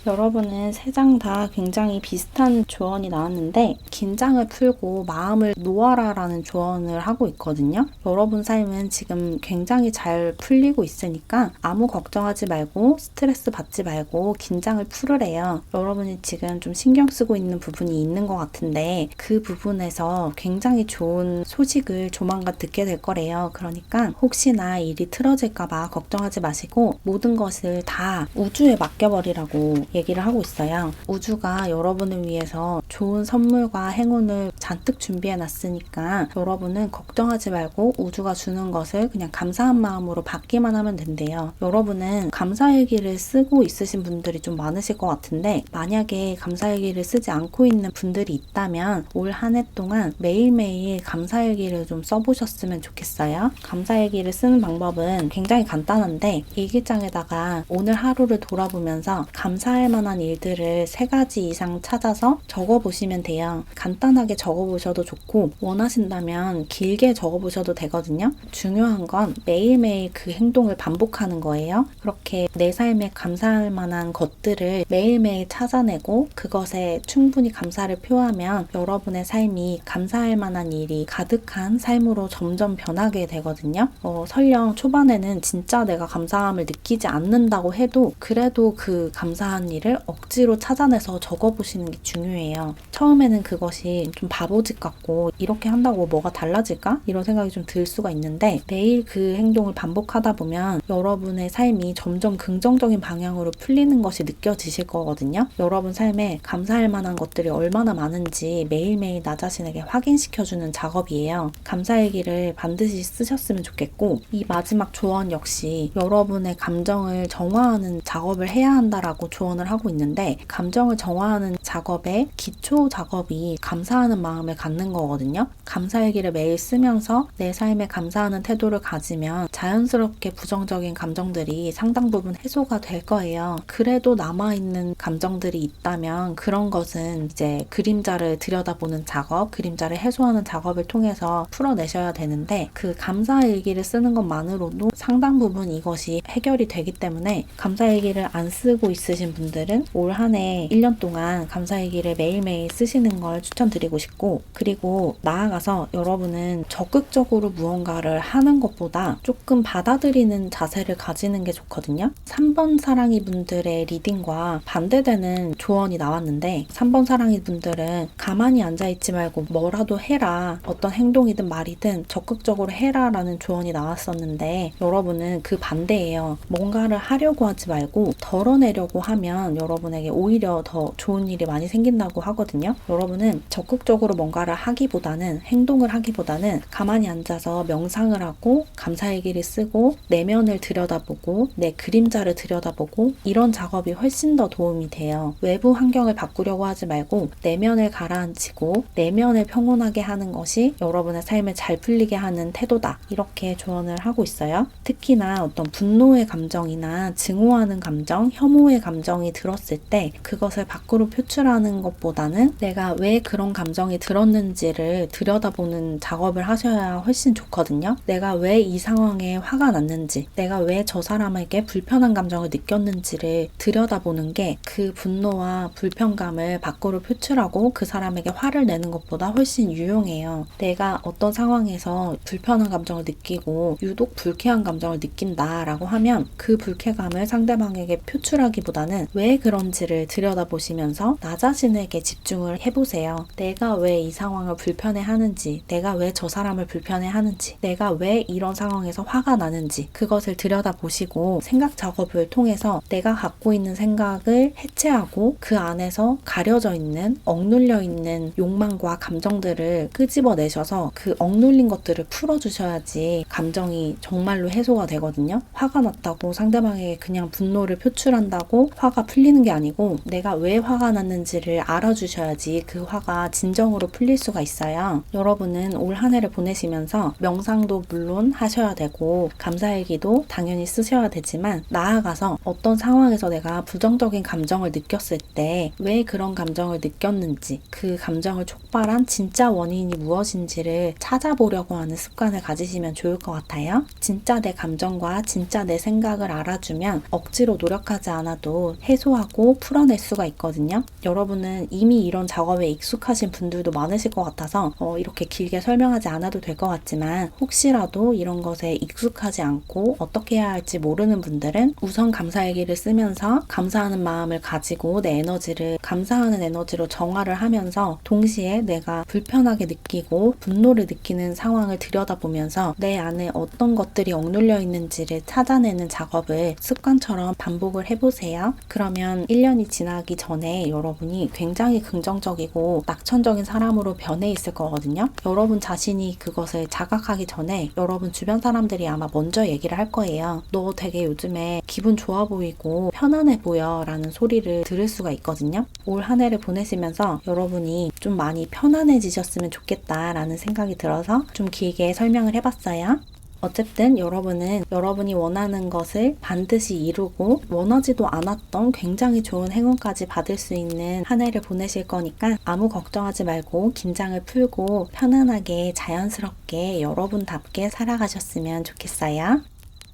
여러분은 세 장 다 굉장히 비슷한 조언이 나왔는데 긴장을 풀고 마음을 놓아라 라는 조언을 하고 있거든요. 여러분 삶은 지금 굉장히 잘 풀리고 있으니까 아무 걱정하지 말고 스트레스 받지 말고 긴장을 풀으래요. 여러분이 지금 좀 신경 쓰고 있는 부분이 있는 것 같은데 그 부분에서 굉장히 좋은 소식을 조만간 듣게 될 거래요. 그러니까 혹시나 일이 틀어질까봐 걱정하지 마시고 모든 것을 다 우주에 맡겨버리라고 얘기를 하고 있어요. 우주가 여러분을 위해서 좋은 선물과 행운을 잔뜩 준비해 놨으니까 여러분은 걱정하지 말고 우주가 주는 것을 그냥 감사한 마음으로 받기만 하면 된대요. 여러분은 감사일기를 쓰고 있으신 분들이 좀 많으실 것 같은데, 만약에 감사일기를 쓰지 않고 있는 분들이 있다면 올 한 해 동안 매일매일 감사일기를 좀 써보셨으면 좋겠어요. 감사일기를 쓰는 방법은 굉장히 간단한데, 일기장에다가 오늘 하루를 돌아보면서 감사할 만한 일들을 3가지 이상 찾아서 적어보시면 돼요. 간단하게 적어보셔도 좋고 원하신다면 길게 적어보셔도 되거든요. 중요한 건 매일매일 그 행동을 반복하는 거예요. 그렇게 내 삶에 감사할 만한 것들을 매일매일 찾아내고 그것에 충분히 감사를 표하면 여러분의 삶이 감사할 만한 일이 가득한 삶으로 점점 변하게 되거든요. 설령 초반에는 진짜 내가 감사함을 느끼지 않는다고 해도 그래도 그 감사한 일을 억지로 찾아내서 적어보시는 게 중요해요. 처음에는 그것이 좀 바보짓 같고 이렇게 한다고 뭐가 달라질까? 이런 생각이 좀 들 수가 있는데 매일 그 행동을 반복하다 보면 여러분의 삶이 점점 긍정적인 방향으로 풀리는 것이 느껴지실 거거든요. 여러분 삶에 감사할 만한 것들이 얼마나 많은지 매일매일 나 자신에게 확인시켜주는 작업이에요. 감사일기를 반드시 쓰셨으면 좋겠고, 이 마지막 조언 역시 여러분의 감정을 정화하는 작업을 해야 한다라고 조언을 하고 있는데, 감정을 정화하는 작업의 기초 작업이 감사하는 마음을 갖는 거거든요. 감사일기를 매일 쓰면서 내 삶에 감사하는 태도를 가지면 자연스럽게 부정적인 감정들이 상당 부분 해소가 될 거예요. 그래도 남아있는 감정들이 있다면 그런 것은 이제 그림자를 들여다보는 작업, 그림자를 해소하는 작업을 통해서 풀어내셔야 되는데, 그 감사일기를 쓰는 것만으로도 상당 부분 이것이 해결이 되기 때문에 감사일기를 안 쓰고 있으신 분들은 올 한 해 1년 동안 감사일기를 매일매일 쓰시는 걸 추천드리고 싶고, 그리고 나아가서 여러분은 적극적으로 무언가를 하는 것보다 조금 받아들이는 자세를 가지는 게 좋거든요. 3번 사랑이 분들의 리딩과 반대되는 조언이 나왔는데, 3번 사랑이 분들은 가만히 앉아있지 말고 뭐라도 해라, 어떤 행동이든 말이든 적극적으로 해라 라는 조언이 나왔었는데, 여러분은 그 반대예요. 뭔가를 하려고 하지 말고 덜어내려고 하면 여러분에게 오히려 더 좋은 일이 많이 생긴다고 하거든요. 여러분은 적극적으로 즉흥적으로 뭔가를 하기보다는, 행동을 하기보다는 가만히 앉아서 명상을 하고 감사일기를 쓰고 내면을 들여다보고 내 그림자를 들여다보고 이런 작업이 훨씬 더 도움이 돼요. 외부 환경을 바꾸려고 하지 말고 내면을 가라앉히고 내면을 평온하게 하는 것이 여러분의 삶을 잘 풀리게 하는 태도다. 이렇게 조언을 하고 있어요. 특히나 어떤 분노의 감정이나 증오하는 감정, 혐오의 감정이 들었을 때 그것을 밖으로 표출하는 것보다는 내가 왜 그런 감정이 들었는지를 들여다보는 작업을 하셔야 훨씬 좋거든요. 내가 왜 이 상황에 화가 났는지, 내가 왜 저 사람에게 불편한 감정을 느꼈는지를 들여다보는 게 그 분노와 불편감을 밖으로 표출하고 그 사람에게 화를 내는 것보다 훨씬 유용해요. 내가 어떤 상황에서 불편한 감정을 느끼고 유독 불쾌한 감정을 느낀다라고 하면 그 불쾌감을 상대방에게 표출하기보다는 왜 그런지를 들여다보시면서 나 자신에게 집중을 해보세요. 내가 왜 이 상황을 불편해하는지, 내가 왜 저 사람을 불편해하는지, 내가 왜 이런 상황에서 화가 나는지 그것을 들여다보시고 생각 작업을 통해서 내가 갖고 있는 생각을 해체하고 그 안에서 가려져 있는, 억눌려 있는 욕망과 감정들을 끄집어내셔서 그 억눌린 것들을 풀어주셔야지 감정이 정말로 해소가 되거든요. 화가 났다고 상대방에게 그냥 분노를 표출한다고 화가 풀리는 게 아니고 내가 왜 화가 났는지를 알아주셔야지 그 화가 진정으로 풀릴 수가 있어요. 여러분은 올 한 해를 보내시면서 명상도 물론 하셔야 되고 감사일기도 당연히 쓰셔야 되지만 나아가서 어떤 상황에서 내가 부정적인 감정을 느꼈을 때 왜 그런 감정을 느꼈는지, 그 감정을 촉발한 진짜 원인이 무엇인지를 찾아보려고 하는 습관을 가지시면 좋을 것 같아요. 진짜 내 감정과 진짜 내 생각을 알아주면 억지로 노력하지 않아도 해소하고 풀어낼 수가 있거든요. 여러분은 이미 이런 작업에 익숙하신 분들도 많으실 것 같아서 이렇게 길게 설명하지 않아도 될 것 같지만 혹시라도 이런 것에 익숙하지 않고 어떻게 해야 할지 모르는 분들은 우선 감사일기를 쓰면서 감사하는 마음을 가지고 내 에너지를 감사하는 에너지로 정화를 하면서 동시에 내가 불편하게 느끼고 분노를 느끼는 상황을 들여다보면서 내 안에 어떤 것들이 억눌려 있는지를 찾아내는 작업을 습관처럼 반복을 해보세요. 그러면 1년이 지나기 전에 여러분이 굉장히 긍정적이고 낙천적인 사람으로 변해 있을 거거든요. 여러분 자신이 그것을 자각하기 전에 여러분 주변 사람들이 아마 먼저 얘기를 할 거예요. 너 되게 요즘에 기분 좋아 보이고 편안해 보여 라는 소리를 들을 수가 있거든요. 올 한 해를 보내시면서 여러분이 좀 많이 편안해지셨으면 좋겠다 라는 생각이 들어서 좀 길게 설명을 해봤어요. 어쨌든 여러분은 여러분이 원하는 것을 반드시 이루고 원하지도 않았던 굉장히 좋은 행운까지 받을 수 있는 한 해를 보내실 거니까 아무 걱정하지 말고 긴장을 풀고 편안하게 자연스럽게 여러분답게 살아가셨으면 좋겠어요.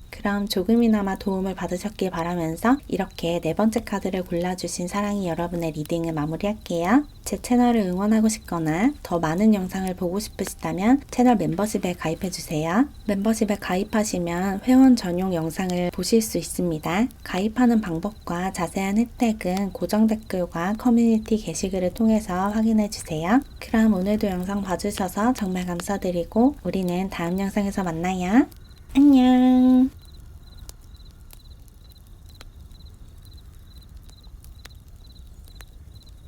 그럼 조금이나마 도움을 받으셨길 바라면서 이렇게 네 번째 카드를 골라주신 사랑이 여러분의 리딩을 마무리할게요. 제 채널을 응원하고 싶거나 더 많은 영상을 보고 싶으시다면 채널 멤버십에 가입해주세요. 멤버십에 가입하시면 회원 전용 영상을 보실 수 있습니다. 가입하는 방법과 자세한 혜택은 고정 댓글과 커뮤니티 게시글을 통해서 확인해주세요. 그럼 오늘도 영상 봐주셔서 정말 감사드리고 우리는 다음 영상에서 만나요. 안녕.